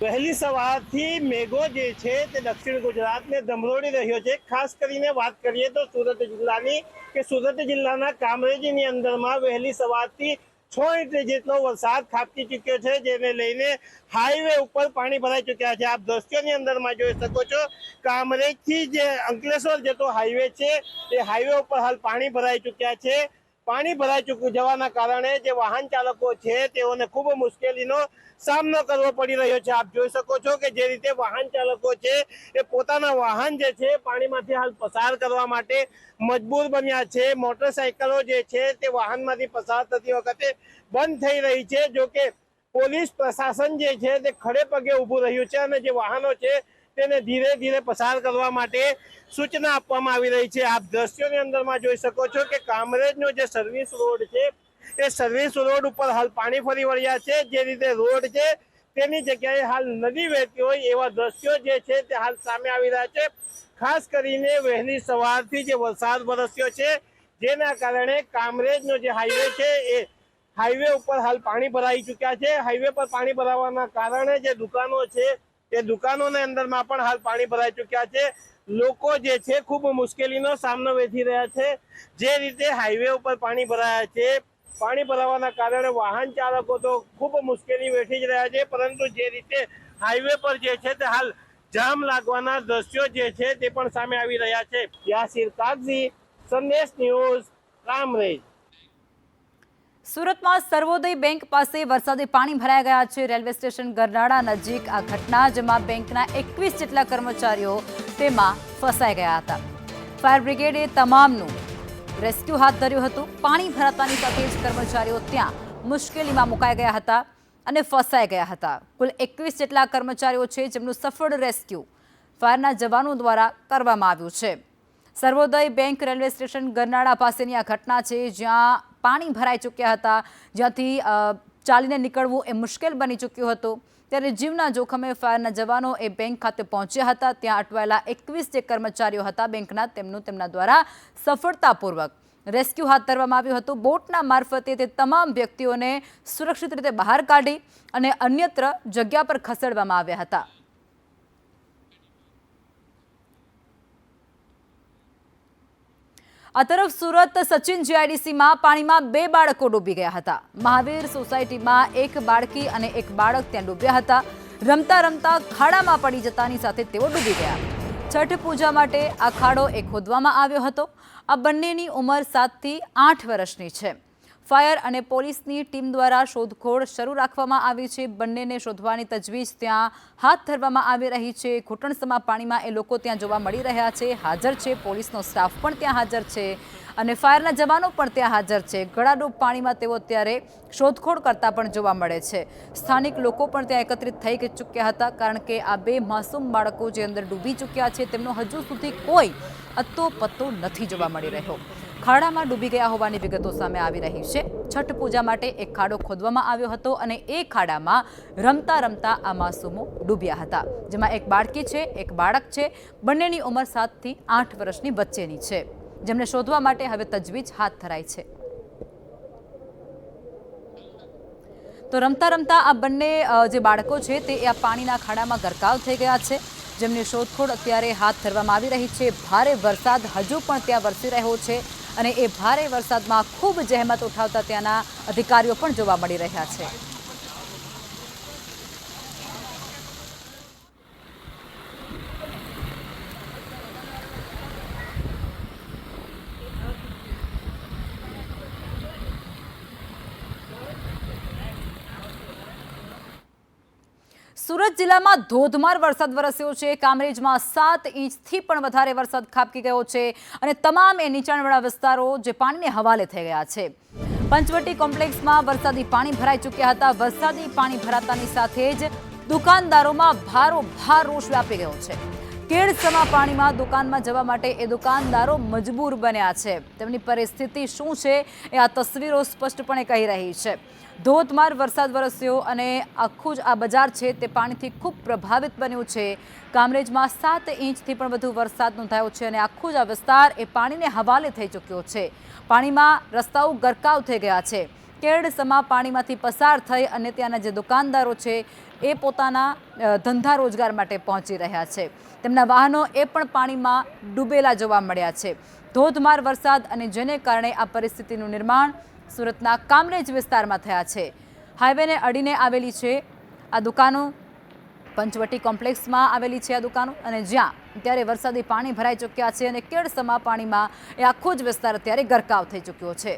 વહેલી સવારથી મેઘો જે છે તે દક્ષિણ ગુજરાતને ધમરોડી રહ્યો છે. ખાસ કરીને વાત કરીએ તો સુરત જિલ્લાની, કે સુરત જિલ્લાના કામરેજની અંદરમાં વહેલી સવારથી 6 ઇંચ જેટલો વરસાદ ખાબકી ચૂક્યો છે, જેને લઈને હાઈવે ઉપર પાણી ભરાઈ ચૂક્યા છે. આપ દ્રશ્યોની અંદરમાં જોઈ શકો છો, કામરેજથી જે અંકલેશ્વર જતો હાઈવે છે એ હાઈવે ઉપર હાલ પાણી ભરાઈ ચૂક્યા છે. પાણી ભરાઈ જવાના કારણે જે વાહન ચાલકો છે તેઓને ખૂબ મુશ્કેલીનો સામનો કરવો પડી રહ્યો છે. આપ જોઈ શકો છો કે જે રીતે વાહન ચાલકો છે એ પોતાના વાહન જે છે પાણીમાંથી હાલ પસાર કરવા માટે મજબૂર બન્યા છે. મોટરસાયકલો જે છે તે વાહનમાંથી પસાર થતી વખતે બંધ થઈ રહી છે. જો કે પોલીસ પ્રશાસન જે છે તે ખડે પગે ઊભું રહ્યું છે અને જે વાહનો છે તેને ધીરે ધીરે પસાર કરવા માટે સૂચના આપવામાં આવી રહી છે. આપ દ્રશ્યોની અંદરમાં જોઈ શકો છો કે કામરેજનો જે સર્વિસ રોડ છે એ સર્વિસ રોડ ઉપર હાલ પાણી ફરી વળ્યા છે. જે રીતે રોડ છે તેની જગ્યાએ હાલ નદી વહેતી હોય એવા દ્રશ્યો જે છે તે હાલ સામે આવી રહ્યા છે. ખાસ કરીને વહેલી સવારથી જે વરસાદ વરસ્યો છે જેના કારણે કામરેજનો જે હાઈવે છે એ હાઈવે ઉપર હાલ પાણી ભરાઈ ચૂક્યા છે. હાઈવે પર પાણી ભરાવાના કારણે જે દુકાનો છે એ દુકાનોની અંદરમાં પણ હાલ પાણી ભરાઈ ચૂક્યા છે. લોકો જે છે ખૂબ મુશ્કેલીનો સામનો વેઠી રહ્યા છે. જે રીતે હાઈવે ઉપર પાણી ભરાયા છે, પાણી ભરાવાના કારણે વાહન ચાલકો તો ખૂબ મુશ્કેલી વેઠી જ રહ્યા છે, પરંતુ જે રીતે હાઈવે પર જે છે તે હાલ જામ લાગવાના દ્રશ્યો જે છે તે પણ સામે આવી રહ્યા છે. યાસીર કાગઝી, સંદેશ ન્યૂઝ, કામરેજ. સુરતમાં સર્વોદય બેંક પાસે વરસાદી પાણી ભરાઈ ગયા છે. રેલવે સ્ટેશન ગરનાળા નજીક આ ઘટના, જેમાં બેંકના 21 જેટલા કર્મચારીઓ તેમાં ફસાઈ ગયા હતા. ફાયર બ્રિગેડે તમામનું રેસ્ક્યુ હાથ ધર્યું હતું. પાણી ભરાતાની સાથે જ કર્મચારીઓ ત્યાં મુશ્કેલીમાં મુકાઈ ગયા હતા અને ફસાઈ ગયા હતા. કુલ 21 જેટલા કર્મચારીઓ છે જેમનું સફળ રેસ્ક્યુ ફાયરના જવાનો દ્વારા કરવામાં આવ્યું છે. સર્વોદય બેંક રેલવે સ્ટેશન ગરનાળા પાસેની આ ઘટના છે, જ્યાં પાણી ભરાઈ ચૂક્યા હતા, જ્યાંથી ચાલીને નીકળવું એ મુશ્કેલ બની ચૂક્યું હતું. ત્યારે જીવના જોખમે ફાયરના જવાનો એ બેંક ખાતે પહોંચ્યા હતા. ત્યાં અટવાયેલા 21 જે કર્મચારીઓ હતા બેંકના, તેમના દ્વારા સફળતાપૂર્વક રેસ્ક્યુ હાથ ધરવામાં આવ્યું હતું। બોટના મારફતે તે તમામ વ્યક્તિઓને સુરક્ષિત રીતે બહાર કાઢી અને અન્યત્ર જગ્યા પર ખસેડવામાં આવ્યા હતા। આ તરફ સુરત સચિન જીઆઈડીસીમાં પાણીમાં 2 બાળકો ડૂબી ગયા હતા। મહાવીર સોસાયટીમાં એક બાળકી અને એક બાળક ત્યાં ડૂબ્યા હતા। રમતા રમતા ખાડામાં પડી જતાની સાથે તેઓ ડૂબી ગયા। છઠ પૂજા માટે આ ખાડો ખોદવામાં આવ્યો હતો। આ બંનેની ઉંમર 7 થી 8 વર્ષની છે। ફાયર અને પોલીસની ટીમ દ્વારા શોધખોળ શરૂ રાખવામાં આવી છે। બંનેને શોધવાની તજવીજ ત્યાં હાથ ધરવામાં આવી રહી છે। ઘૂંટણસમા પાણીમાં એ લોકો ત્યાં જોવા મળી રહ્યા છે, હાજર છે। પોલીસનો સ્ટાફ પણ ત્યાં હાજર છે અને ફાયરના જવાનો પણ ત્યાં હાજર છે। ગળાડૂબ પાણીમાં તેઓ અત્યારે શોધખોળ કરતા પણ જોવા મળે છે। સ્થાનિક લોકો પણ ત્યાં એકત્રિત થઈ ચૂક્યા હતા, કારણ કે આ 2 માસૂમ બાળકો જે અંદર ડૂબી ચૂક્યા છે તેમનો હજુ સુધી કોઈ અત્તો પત્તો નથી જોવા મળી રહ્યો। ખાડામાં ડૂબી ગયા હોવાની વિગતો સામે આવી રહી છે। છઠ પૂજા માટે એક ખાડો ખોદવામાં આવ્યો હતો અને એ ખાડામાં રમતા રમતા આ માસૂમો ડૂબ્યા હતા, જેમાં એક બાળકી છે, એક બાળક છે। બંનેની ઉંમર 7 થી 8 વર્ષની વચ્ચેની છે, જેમને શોધવા માટે હવે તજવીજ હાથ ધરાઈ છે। તો રમતા રમતા આ બંને જે બાળકો છે તે આ પાણીના ખાડામાં ગરકાવ થઈ ગયા છે, જેમની શોધખોળ અત્યારે હાથ ધરવામાં આવી રહી છે। ભારે વરસાદ હજુ પણ ત્યાં વરસી રહ્યો છે અને એ ભારે વરસાદમાં ખૂબ જહેમત ઉઠાવતા ત્યાંના અધિકારીઓ પણ જોવા મળી રહ્યા છે। સુરત જિલ્લામાં ધોધમાર વરસાદ વરસ્યો છે। કામરેજમાં 7 ઇંચથી પણ વધારે વરસાદ ખાબકી ગયો છે અને તમામ નીચાણવાળા વિસ્તારો જે પાણીને હવાલે થઈ ગયા છે। પંચવટી કોમ્પ્લેક્સમાં વરસાદી પાણી ભરાઈ ચૂક્યા હતા। વરસાદી પાણી ભરાતાની સાથે જ દુકાનદારોમાં ભારોભાર રોષ વ્યાપી ગયો છે। કેડસમા પાણીમાં દુકાનમાં જવા માટે એ દુકાનદારો મજબૂર બન્યા છે। તેમની પરિસ્થિતિ શું છે એ આ તસવીરો સ્પષ્ટપણે કહી રહી છે। ધોધમાર વરસાદ વરસ્યો અને આખું જ આ બજાર છે તે પાણીથી ખૂબ પ્રભાવિત બન્યું છે। કામરેજમાં 7 ઇંચથી પણ વધુ વરસાદ નોંધાયો છે અને આખું જ આ વિસ્તાર એ પાણીને હવાલે થઈ ચૂક્યો છે। પાણીમાં રસ્તાઓ ગરકાવ થઈ ગયા છે। કેડસમા પાણીમાંથી પસાર થઈ અને ત્યાંના જે દુકાનદારો છે એ પોતાના ધંધા રોજગાર માટે પહોંચી રહ્યા છે। તેમના વાહનો એ પણ પાણીમાં ડૂબેલા જોવા મળ્યા છે। ધોધમાર વરસાદ અને જેને કારણે આ પરિસ્થિતિનું નિર્માણ સુરતના કામરેજ વિસ્તારમાં થયા છે। હાઈવેને અડીને આવેલી છે આ દુકાનો, પંચવટી કોમ્પ્લેક્સમાં આવેલી છે આ દુકાનો અને જ્યાં અત્યારે વરસાદી પાણી ભરાઈ ચૂક્યા છે અને કેડસમા પાણીમાં એ આખો જ વિસ્તાર અત્યારે ગરકાવ થઈ ચૂક્યો છે।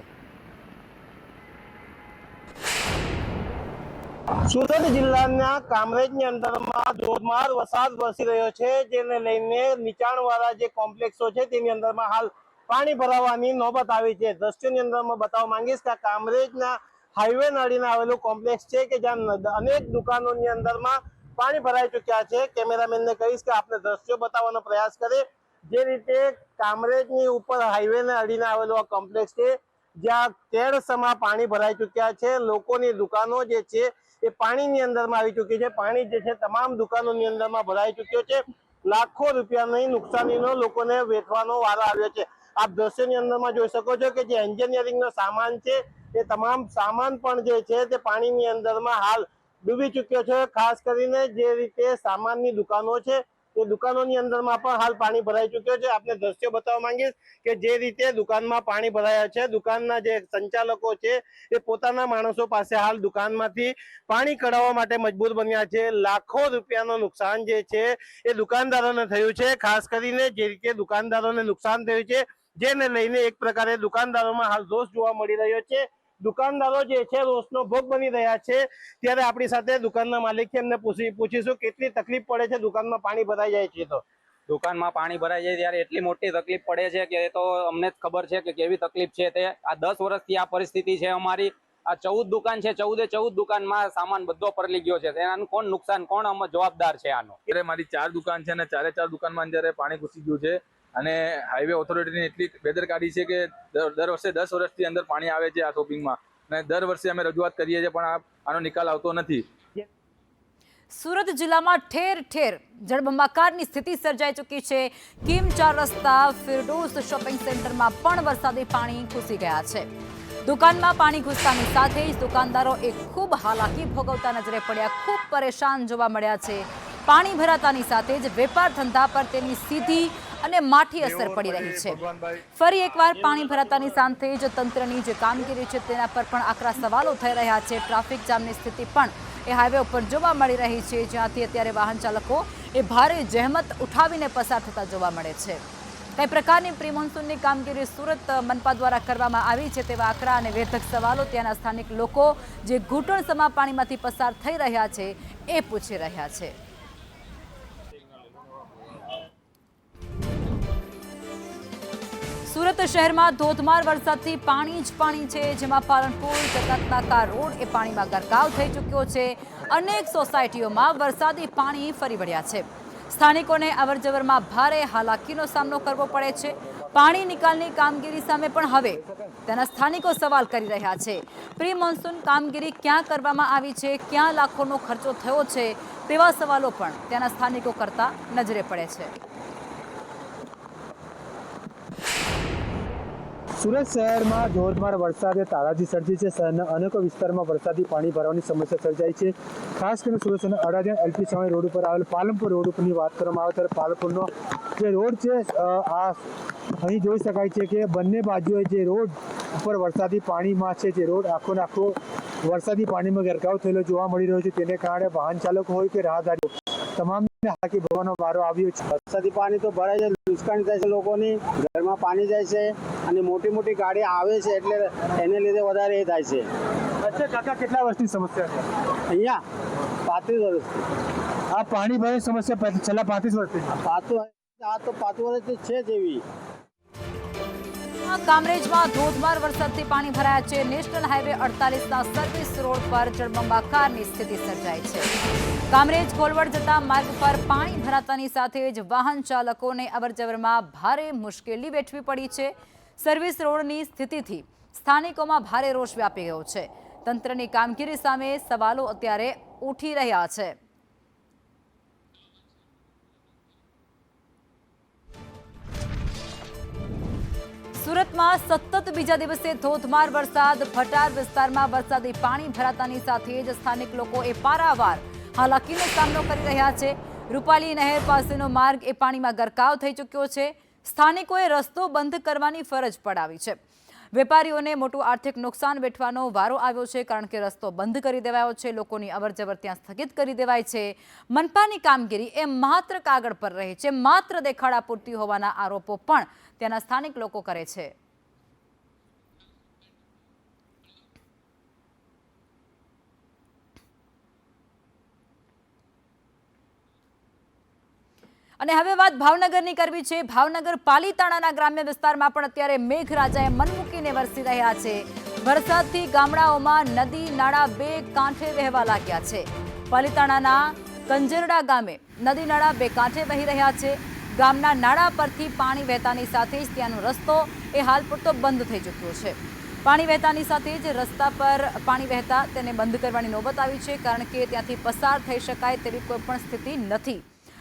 સુરત જિલ્લાના કામરેજની અંદરમાં ધોધમાર વરસાદ વરસી રહ્યો છે, જેને લઈને નીચાણવાળા જે કોમ્પ્લેક્સો છે તેની અંદરમાં હાલ પાણી ભરાવાની નોબત આવી છે। દ્રશ્યોની અંદરમાં બતાવવા માંગીશ કે કામરેજના હાઈવે નડીને આવેલું કોમ્પ્લેક્સ છે કે જ્યાં અનેક દુકાનોની અંદરમાં પાણી ભરાઈ ચૂક્યા છે। કેમેરામેનને કહીશ કે આપણે દ્રશ્યો બતાવવાનો પ્રયાસ કરે। જે રીતે કામરેજની ઉપર હાઈવેને અડીને આવેલો આ કોમ્પ્લેક્સ છે, જ્યાં કેડસમા પાણી ભરાઈ ચૂક્યા છે। લોકોની દુકાનો જે છે એ પાણીની અંદરમાં આવી ચૂકી છે। પાણી જે છે તમામ દુકાનોની અંદરમાં ભરાઈ ચૂક્યો છે। લાખો રૂપિયાની નુકસાનીનો લોકોને વેઠવાનો વારો આવ્યો છે। આપ દ્રશ્યની અંદરમાં જોઈ શકો છો કે જે એન્જિનિયરિંગનો સામાન છે એ તમામ સામાન પણ જે છે તે પાણીની અંદરમાં હાલ ડૂબી ચૂક્યો છે। ખાસ કરીને જે રીતે સામાનની દુકાનો છે એ દુકાનોની અંદરમાં પણ હાલ પાણી ભરાઈ ચૂક્યો છે। આપણે દ્રશ્યો બતાવવા માંગીશ કે જે રીતે દુકાનમાં પાણી ભરાયા છે, દુકાનના જે સંચાલકો છે એ પોતાના માણસો પાસે હાલ દુકાનમાંથી પાણી કઢાવવા માટે મજબૂર બન્યા છે। લાખો રૂપિયાનું નુકસાન જે છે એ દુકાનદારોને થયું છે। ખાસ કરીને જે રીતે દુકાનદારોને નુકસાન થયું છે, જેને લઈને એક પ્રકારે દુકાનદારોમાં હાલ રોષ જોવા મળી રહ્યો છે। દુકાનદારો જે છે રોષનો ભોગ બની રહ્યા છે। ત્યારે આપણી સાથે દુકાનના માલિક છે, એમને પૂછીશું કેટલી તકલીફ પડે છે દુકાનમાં પાણી ભરાઈ જાય છે તો। દુકાનમાં પાણી ભરાઈ જાય ત્યારે એટલી મોટી તકલીફ પડે છે કે એ તો અમને જ ખબર છે કે કેવી તકલીફ છે તે। આ 10 વર્ષથી આ પરિસ્થિતિ છે અમારી। આ 14 દુકાન છે, 14 દુકાનમાં સામાન બધો પરલી ગયો છે। આનું કોણ નુકસાન, કોણ જવાબદાર છે આનો? એટલે મારી 4 દુકાન છે અને 4 દુકાનમાં અત્યારે પાણી ઘૂસી ગયું છે અને હાઈવે ઓથોરિટીની એટલી બેદરકારી છે કે દર વર્ષે 10 વર્ષથી અંદર પાણી આવે છે આ શોપિંગમાં અને દર વર્ષે અમે રજૂઆત કરીએ છીએ પણ આનો નિકાલ આવતો નથી। સુરત જિલ્લામાં ઠેર ઠેર જળબંબાકારની સ્થિતિ સર્જાઈ ચૂકી છે। કિમ 4 રસ્તા ફિરડોસ શોપિંગ સેન્ટરમાં પણ વરસાદી પાણી ઘૂસી ગયા છે। દુકાનમાં પાણી ઘૂસતાની સાથે જ દુકાનદારો ખૂબ હાલાકી ભોગવતા નજરે પડ્યા, ખૂબ પરેશાન જોવા મળ્યા છે। પાણી ભરાતાની સાથે જ વેપાર ધંધા પર તેની સીધી અને માઠી અસર પડી રહી છે। ફરી એકવાર પાણી ભરાતાની સાથે જ તંત્રની જે કામગીરી છે તેના પર પણ આકરા સવાલો થઈ રહ્યા છે। ટ્રાફિક જામની સ્થિતિ પણ એ હાઈવે ઉપર જોવા મળી રહી છે, જ્યાંથી અત્યારે વાહન ચાલકો એ ભારે જહેમત ઉઠાવીને પસાર થતા જોવા મળે છે। કઈ પ્રકારની પ્રી મોન્સૂનની કામગીરી સુરત મનપા દ્વારા કરવામાં આવી છે તેવા આકરા અને વેધક સવાલો ત્યાંના સ્થાનિક લોકો જે ઘૂંટણસમા પાણીમાંથી પસાર થઈ રહ્યા છે એ પૂછી રહ્યા છે। સુરત શહેરમાં ધોધમાર વરસાદથી પાણી જ પાણી છે, જેમાં પાલનપુર જકાતનાકા રોડ એ પાણીમાં ગરકાવ થઈ ચૂક્યો છે। અનેક સોસાયટીઓમાં વરસાદી પાણી ફરી વળ્યા છે। સ્થાનિકોને અવરજવરમાં ભારે હાલાકીનો સામનો કરવો પડે છે। પાણી નિકાલની કામગીરી સામે પણ હવે તેના સ્થાનિકો સવાલ કરી રહ્યા છે। પ્રી મોન્સૂન કામગીરી ક્યાં કરવામાં આવી છે, ક્યાં લાખોનો ખર્ચો થયો છે તેવા સવાલો પણ ત્યાંના સ્થાનિકો કરતા નજરે પડે છે। સુરત શહેરમાં ધોધમાર વરસાદે તારાજી સર્જી છે। શહેરના અનેકો વિસ્તારમાં વરસાદી પાણી ભરવાની સમસ્યા સર્જાઈ છે। ખાસ કરીને સુરત શહેરના અડાજણ એલપી સામે રોડ ઉપર આવેલ પાલનપુર રોડ ઉપરની વાત કરવામાં આવે ત્યારે પાલનપુરનો જે રોડ છે આ અહીં જોઈ શકાય છે કે બંને બાજુએ જે રોડ ઉપર વરસાદી પાણીમાં છે, જે રોડ આખો ને આખો વરસાદી પાણીમાં ગરકાવ થયેલો જોવા મળી રહ્યો છે। તેને કારણે વાહન ચાલકો હોય કે રાહદારીઓ તમામને હાલાકી ભરવાનો વારો આવ્યો છે। વરસાદી પાણી તો ભરાય છે, નુકસાન થાય છે, લોકોની ઘરમાં પાણી જાય છે અને મોટી મોટી ગાડી આવે છે એટલે એને લીધે વધારે એ થાય છે। અચ્છા કાકા, કેટલા વર્ષની સમસ્યા છે અહીંયા 35 વર્ષથી આ પાણી ભરાની સમસ્યા? છેલ્લા 35 વર્ષથી આ તો 5 વર્ષથી છે જ એવી। કામરેજમાં ધોધમાર વરસાદથી પાણી ભરાયા છે। નેશનલ હાઈવે 48ના સર્વિસ રોડ પર જળબંબાકારની સ્થિતિ સર્જાઈ છે। કામરેજ કોલવડ જતા માર્ગ પર પાણી ભરાતાની સાથે જ વાહન ચાલકોને અવરજવરમાં ભારે મુશ્કેલી વેઠવી પડી છે। સર્વિસ રોડની સ્થિતિથી સ્થાનિકોમાં ભારે રોષ વ્યાપી ગયો છે। તંત્રની કામગીરી સામે સવાલો અત્યારે ઉઠી રહ્યા છે। સુરતમાં સતત બીજા દિવસે ધોધમાર વરસાદ। ભટાર વિસ્તારમાં વરસાદી પાણી ભરાતાની સાથે જ સ્થાનિક લોકો એ પારાવાર હાલાકીનો સામનો કરી રહ્યા છે। રૂપાલી નહેર પાસેનો માર્ગ એ પાણીમાં ગરકાવ થઈ ચૂક્યો છે। સ્થાનિકોએ રસ્તો બંધ કરવાની ફરજ પડાવી છે। વેપારીઓને મોટું આર્થિક નુકસાન વેઠવાનો વારો આવ્યો છે, કારણ કે રસ્તો બંધ કરી દેવાયો છે। લોકોની અવરજવર ત્યાં સ્થગિત કરી દેવાય છે। મનપાની કામગીરી એ માત્ર કાગળ પર રહી છે, માત્ર દેખાડા પૂરતી હોવાના આરોપો પણ ત્યાંના સ્થાનિક લોકો કરે છે। અને હવે વાત ભાવનગરની કરવી છે। ભાવનગર પાલીતાણાના ગ્રામ્ય વિસ્તારમાં પણ અત્યારે મેઘરાજાએ મન મૂકીને વરસી રહ્યા છે। વરસાદથી ગામડાઓમાં નદી નાળા બે કાંઠે વહેવા લાગ્યા છે। પાલીતાણાના કંજરડા ગામે નદી નાળા બે કાંઠે વહી રહ્યા છે। ગામના નાળા પરથી પાણી વહેતાની સાથે જ ત્યાંનો રસ્તો એ હાલ પૂરતો બંધ થઈ ચૂક્યો છે। પાણી વહેતાની સાથે જ રસ્તા પર પાણી વહેતા તેને બંધ કરવાની નોબત આવી છે, કારણ કે ત્યાંથી પસાર થઈ શકાય તેવી કોઈ પણ સ્થિતિ નથી।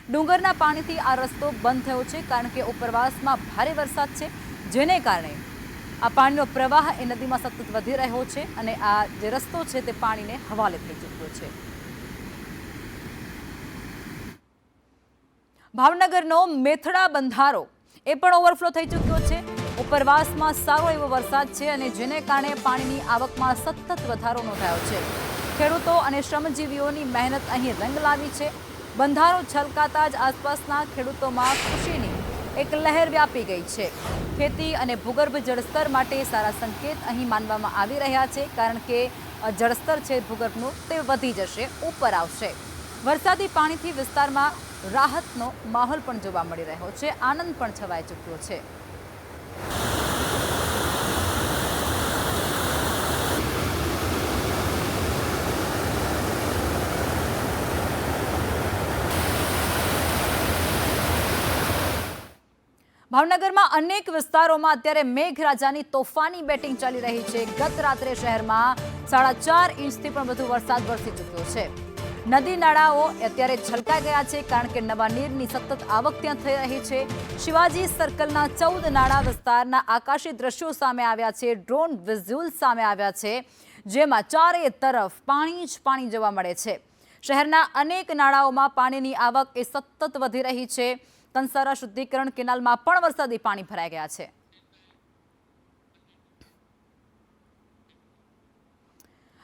ડુંગરના પાણીથી આ રસ્તો બંધ થયો છે, કારણ કે ઉપરવાસમાં ભારે વરસાદ છે, જેને કારણે આ પાણીનો પ્રવાહ એ નદીમાં સતત વધી રહ્યો છે અને આ જે રસ્તો છે તે પાણીને હવાલે થઈ ચૂક્યો છે। ભાવનગરનો મેથડા બંધારો એ પણ ઓવરફ્લો થઈ ચૂક્યો છે। ઉપરવાસમાં સારો એવો વરસાદ છે અને જેને કારણે પાણીની આવકમાં સતત વધારો નોંધાયો છે। ખેડૂતો અને શ્રમજીવીઓની મહેનત અહીં રંગ લાવી છે। બંધારો છલકાતા જ આસપાસના ખેડૂતોમાં ખુશીની એક લહેર વ્યાપી ગઈ છે। ખેતી અને ભૂગર્ભ જળસ્તર માટે સારા સંકેત અહીં માનવામાં આવી રહ્યા છે, કારણ કે જળસ્તર છે ભૂગર્ભનું તે વધી જશે, ઉપર આવશે। વરસાદી પાણીથી વિસ્તારમાં રાહતનો માહોલ પણ જોવા મળી રહ્યો છે। આનંદ પણ છવાઈ ચૂક્યો છે। ભાવનગરમાં અનેક વિસ્તારોમાં અત્યારે મેઘરાજાની તોફાની બેટિંગ ચાલી રહી છે। ગત રાત્રે શહેરમાં 4.5 ઇંચથી પણ વધુ વરસાદ વરસી ચૂક્યો છે। નદી નાળાઓ અત્યારે છલકાઈ ગયા છે કારણ કે નવા નીરની સતત આવક ત્યાં થઈ રહી છે। શિવાજી સર્કલના 14 નાળા વિસ્તારના આકાશી દ્રશ્યો સામે આવ્યા છે, ડ્રોન વિઝ્યુઅલ સામે આવ્યા છે, જેમાં ચારે તરફ પાણી જ પાણી જોવા મળે છે। શહેરના અનેક નાળાઓમાં પાણીની આવક એ સતત વધી રહી છે। તંસારા શુદ્ધિકરણ કેનાલમાં પણ વરસાદી પાણી ભરાઈ ગયા છે।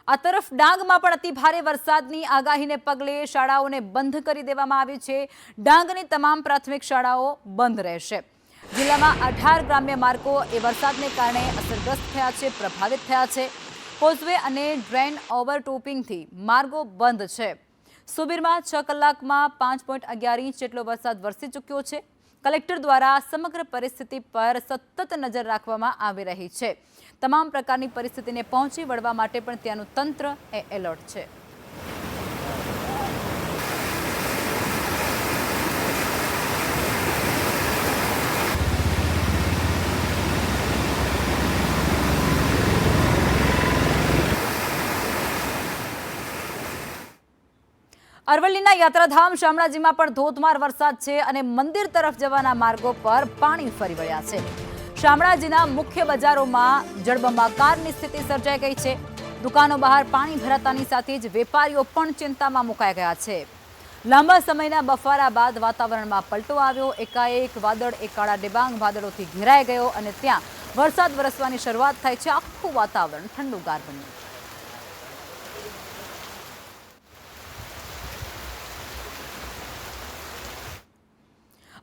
આ તરફ ડાંગમાં પણ અતિ ભારે વરસાદની આગાહીને પગલે શાળાઓને બંધ કરી દેવામાં આવી છે। ડાંગની તમામ પ્રાથમિક શાળાઓ બંધ રહેશે। જિલ્લામાં 18 ગ્રામ્ય માર્ગો એ વરસાદને કારણે અસરગ્રસ્ત થયા છે, પ્રભાવિત થયા છે। કોઝવે અને ડ્રેન ઓવરટોપિંગથી માર્ગો બંધ છે। સુબીરમાં 6 કલાકમાં 5.11 ઇંચ જેટલો વરસાદ વરસી ચૂક્યો છે। કલેક્ટર દ્વારા સમગ્ર પરિસ્થિતિ પર સતત નજર રાખવામાં આવી રહી છે। તમામ પ્રકારની પરિસ્થિતિને પહોંચી વળવા માટે પણ ત્યાંનું તંત્ર એ એલર્ટ છે। અરવલ્લીના યાત્રાધામ શામળાજીમાં પણ ધોધમાર વરસાદ છે અને મંદિર તરફ જવાના માર્ગો પર પાણી ફરી વળ્યા છે। શામળાજીના મુખ્ય બજારોમાં જળબંબાકારની સ્થિતિ સર્જાઈ ગઈ છે। દુકાનો બહાર પાણી ભરાતાની સાથે જ વેપારીઓ પણ ચિંતામાં મુકાઈ ગયા છે। લાંબા સમયના બફારા બાદ વાતાવરણમાં પલટો આવ્યો। એકાએક વાદળ એક કાળા ડિબાંગ વાદળોથી ઘેરાઈ ગયો અને ત્યાં વરસાદ વરસવાની શરૂઆત થાય છે। આખું વાતાવરણ ઠંડુગાર બન્યું।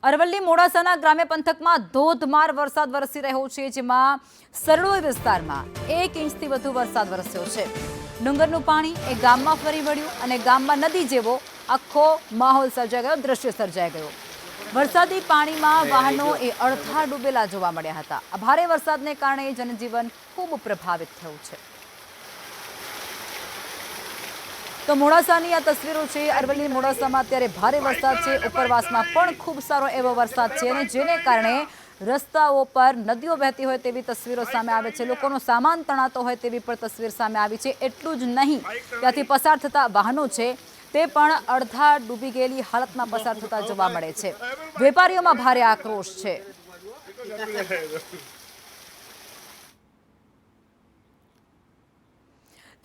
અરવલ્લી મોડાસાના ગ્રામ્ય પંથકમાં ધોધમાર વરસાદ વરસી રહ્યો છે, જેમાં સરડોઈ વિસ્તારમાં 1 ઇંચથી વધુ વરસાદ વરસ્યો છે। ડુંગરનું પાણી એ ગામમાં ફરી વળ્યું અને ગામમાં નદી જેવો આખો માહોલ સર્જાઈ ગયો, દ્રશ્ય સર્જાઈ ગયો। વરસાદી પાણીમાં વાહનો એ અડધા ડૂબેલા જોવા મળ્યા હતા। આ ભારે વરસાદને કારણે જનજીવન ખૂબ પ્રભાવિત થયું છે। તો મોડાસાની આ તસવીરો છે। અરવલ્લી મોડાસામાં અત્યારે ભારે વરસાદ છે। ઉપરવાસમાં પણ ખૂબ સારો એવો વરસાદ છે અને જેને કારણે રસ્તાઓ પર નદીઓ વહેતી હોય તેવી તસવીરો સામે આવે છે। લોકોનો સામાન તણાતો હોય તેવી પણ તસવીર સામે આવી છે। એટલું જ નહીં, ત્યાંથી પસાર થતા વાહનો છે તે પણ અડધા ડૂબી ગયેલી હાલતમાં પસાર થતા જોવા મળે છે। વેપારીઓમાં ભારે આક્રોશ છે।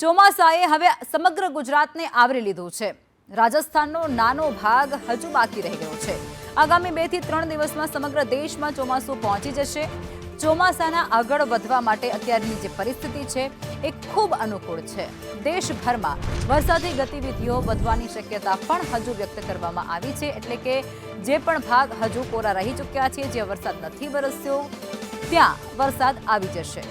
ચોમાસાએ હવે સમગ્ર ગુજરાતને આવરી લીધું છે। રાજસ્થાનનો નાનો ભાગ હજુ બાકી રહી ગયો છે। આગામી 2 થી 3 દિવસમાં સમગ્ર દેશમાં ચોમાસું પહોંચી જશે। ચોમાસાના આગળ વધવા માટે અત્યારની જે પરિસ્થિતિ છે એ ખૂબ અનુકૂળ છે। દેશભરમાં વરસાદી ગતિવિધિઓ વધવાની શક્યતા પણ હજુ વ્યક્ત કરવામાં આવી છે। એટલે કે જે પણ ભાગ હજુ કોરા રહી ચૂક્યા છે, જ્યાં વરસાદ નથી વરસ્યો, ત્યાં વરસાદ આવી જશે।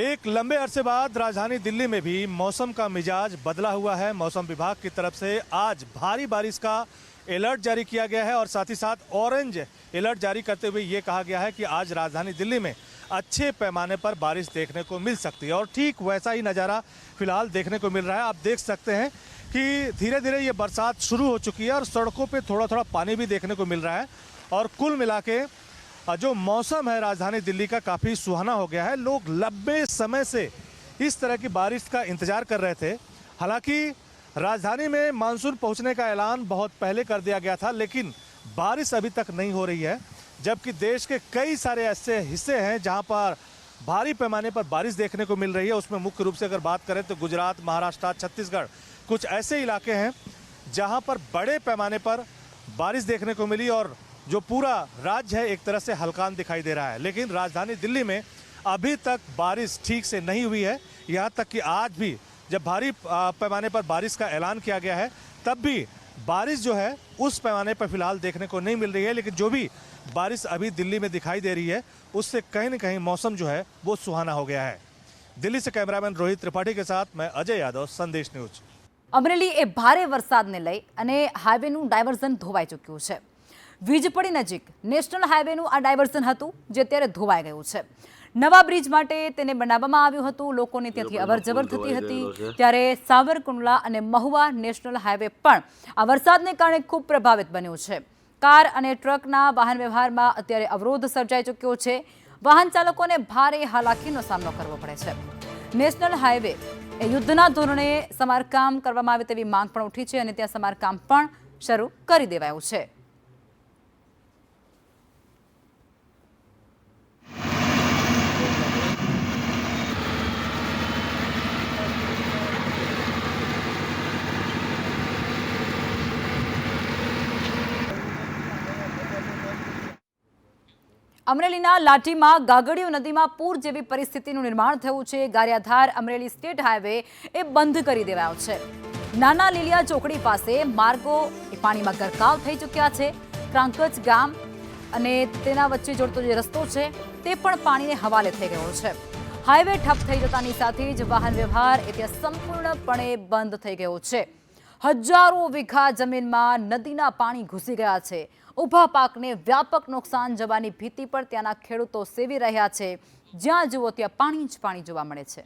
एक लंबे अरसे बाद राजधानी दिल्ली में भी मौसम का मिजाज बदला हुआ है। मौसम विभाग की तरफ से आज भारी बारिश का अलर्ट जारी किया गया है और साथ ही साथ ऑरेंज अलर्ट जारी करते हुए ये कहा गया है कि आज राजधानी दिल्ली में अच्छे पैमाने पर बारिश देखने को मिल सकती है। और ठीक वैसा ही नज़ारा फिलहाल देखने को मिल रहा है। आप देख सकते हैं कि धीरे धीरे ये बरसात शुरू हो चुकी है और सड़कों पर थोड़ा थोड़ा पानी भी देखने को मिल रहा है। और कुल मिला के जो मौसम है राजधानी दिल्ली का काफ़ी सुहाना हो गया है। लोग लंबे समय से इस तरह की बारिश का इंतजार कर रहे थे। हालांकि राजधानी में मानसून पहुंचने का ऐलान बहुत पहले कर दिया गया था, लेकिन बारिश अभी तक नहीं हो रही है। जबकि देश के कई सारे ऐसे हिस्से हैं जहां पर भारी पैमाने पर बारिश देखने को मिल रही है। उसमें मुख्य रूप से अगर बात करें तो गुजरात, महाराष्ट्र, छत्तीसगढ़ कुछ ऐसे इलाके हैं जहाँ पर बड़े पैमाने पर बारिश देखने को मिली और जो पूरा राज्य है एक तरह से हल्कान दिखाई दे रहा है। लेकिन राजधानी दिल्ली में अभी तक बारिश ठीक से नहीं हुई है। यहाँ तक कि आज भी जब भारी पैमाने पर बारिश का ऐलान किया गया है, तब भी बारिश जो है उस पैमाने पर फिलहाल देखने को नहीं मिल रही है। लेकिन जो भी बारिश अभी दिल्ली में दिखाई दे रही है, उससे कहीं न कहीं मौसम जो है वो सुहाना हो गया है। दिल्ली से कैमरामैन रोहित त्रिपाठी के साथ मैं अजय यादव, संदेश न्यूज। અમરેલી એ ભારે વરસાદને લઈ અને હાઈવેનું ડાયવર્ઝન ધોવાઈ ચૂક્યું છે। વીજપડી નજીક નેશનલ હાઈવેનું આ ડાયવર્ઝન હતું જે અત્યારે ધોવાઈ ગયું છે। નવા બ્રિજ માટે તેને બનાવવામાં આવ્યું હતું। લોકોને ત્યાંથી અવરજવર થતી હતી, ત્યારે સાવરકુંડલા અને મહુવા નેશનલ હાઈવે પણ આ વરસાદને કારણે ખૂબ પ્રભાવિત બન્યું છે। કાર અને ટ્રકના વાહન વ્યવહારમાં અત્યારે અવરોધ સર્જાઈ ચૂક્યો છે। વાહન ચાલકોને ભારે હાલાકીનો સામનો કરવો પડે છે। નેશનલ હાઈવે એ યુદ્ધના ધોરણે સમારકામ કરવામાં આવે તેવી માંગ પણ ઉઠી છે અને ત્યાં સમારકામ પણ શરૂ કરી દેવાયું છે. અમરેલીના લાઠીમાં ગાગડીયો નદીમાં પૂર જેવી પરિસ્થિતિનું નિર્માણ થયું છે. ગારિયાધાર અમરેલી સ્ટેટ હાઈવે એ બંધ કરી દેવાયો છે. નાના લીલિયા ચોકડી પાસે માર્ગો પાણીમાં ગરકાવ થઈ ચૂક્યા છે. ક્રાંકચ ગામ અને તેના વચ્ચે જોડતો જે રસ્તો છે તે પણ પાણીને હવાલે થઈ ગયો છે. હાઈવે ઠપ થઈ જતાની સાથે જ વાહન વ્યવહાર એ ત્યાં સંપૂર્ણપણે બંધ થઈ ગયો છે. હજારો વીઘા જમીનમાં નદીના પાણી ઘૂસી ગયા છે. ઊભા પાકને વ્યાપક નુકસાન જવાની ભીતિ પર ત્યાંના ખેડૂતો સેવી રહ્યા છે. જ્યાં જુઓ ત્યાં પાણી જ પાણી જોવા મળે છે.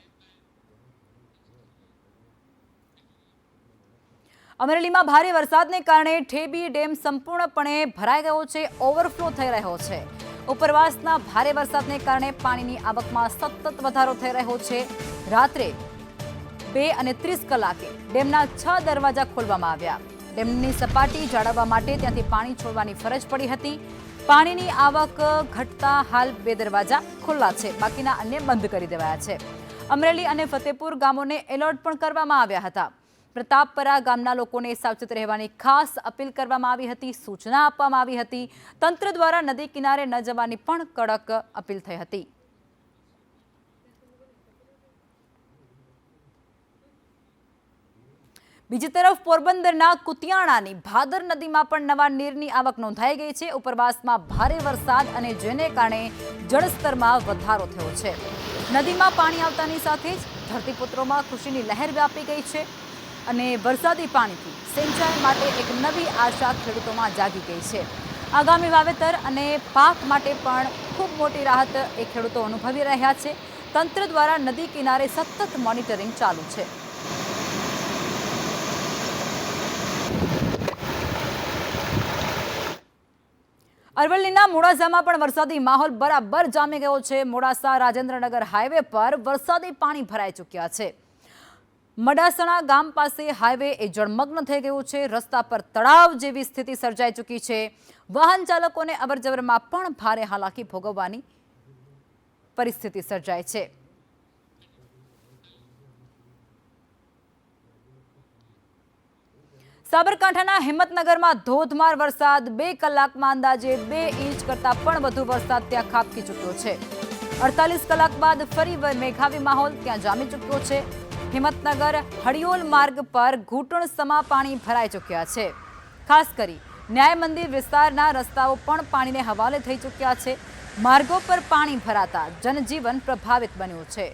અમરેલીમાં ભારે વરસાદને કારણે ઠેબી ડેમ સંપૂર્ણપણે ભરાઈ ગયો છે. ઓવરફ્લો થઈ રહ્યો છે. ઉપરવાસના ભારે વરસાદને કારણે પાણીની આવકમાં સતત વધારો થઈ રહ્યો છે. રાત્રે 2:30 ડેમના 6 દરવાજા ખોલવામાં આવ્યા. ડેમની સપાટી જાળવવા માટે ત્યાંથી પાણી છોડવાની ફરજ પડી હતી. પાણીની આવક ઘટતા હાલ 2 દરવાજા ખુલ્લા છે. બાકીના અન્ય બંધ કરી દેવાયા છે. અમરેલી અને ફતેપુર ગામોને એલર્ટ પણ કરવામાં આવ્યા હતા. પ્રતાપપરા ગામના લોકોને સાવચેત રહેવાની ખાસ અપીલ કરવામાં આવી હતી. સૂચના આપવામાં આવી હતી. તંત્ર દ્વારા નદી કિનારે ન જવાની પણ કડક અપીલ થઈ હતી. બીજી તરફ પોરબંદરના કુતિયાણાની ભાદર નદીમાં પણ નવા નીરની આવક નોંધાઈ ગઈ છે. ઉપરવાસમાં ભારે વરસાદ અને જેને કારણે જળસ્તરમાં વધારો થયો છે. નદીમાં પાણી આવતાની સાથે જ ધરતીપુત્રોમાં ખુશીની લહેર વ્યાપી ગઈ છે અને વરસાદી પાણીથી સિંચાઈ માટે એક નવી આશા ખેડૂતોમાં જાગી ગઈ છે. આગામી વાવેતર અને પાક માટે પણ ખૂબ મોટી રાહત એ ખેડૂતો અનુભવી રહ્યા છે. તંત્ર દ્વારા નદી કિનારે સતત મોનિટરિંગ ચાલુ છે. અરવલ્લીના મોડાસામાં પણ વરસાદી માહોલ બરાબર જામી ગયો છે. મોડાસા રાજેન્દ્રનગર હાઈવે પર વરસાદી પાણી ભરાઈ ચૂક્યા છે. મડાસણા ગામ પાસે હાઈવે એ જળમગ્ન થઈ ગયું છે. રસ્તા પર તળાવ જેવી સ્થિતિ સર્જાઈ ચૂકી છે. વાહન ચાલકોને અવરજવરમાં પણ ભારે હાલાકી ભોગવવાની પરિસ્થિતિ સર્જાય છે. સાબરકાંઠાના હિંમતનગરમાં ધોધમાર વરસાદ 2 કલાકમાં અંદાજે 2 ઇંચ કરતાં પણ વધુ વરસાદ ત્યાં ખાબકી ચૂક્યો છે. 48 કલાક બાદ ફરી મેઘાવી માહોલ ત્યાં જામી ચૂક્યો છે. હિંમતનગર હડિયોલ માર્ગ પર ઘૂંટણ સમા પાણી ભરાઈ ચૂક્યા છે. ખાસ કરી ન્યાય મંદિર વિસ્તારના રસ્તાઓ પણ પાણીને હવાલે થઈ ચૂક્યા છે. માર્ગો પર પાણી ભરાતા જનજીવન પ્રભાવિત બન્યું છે.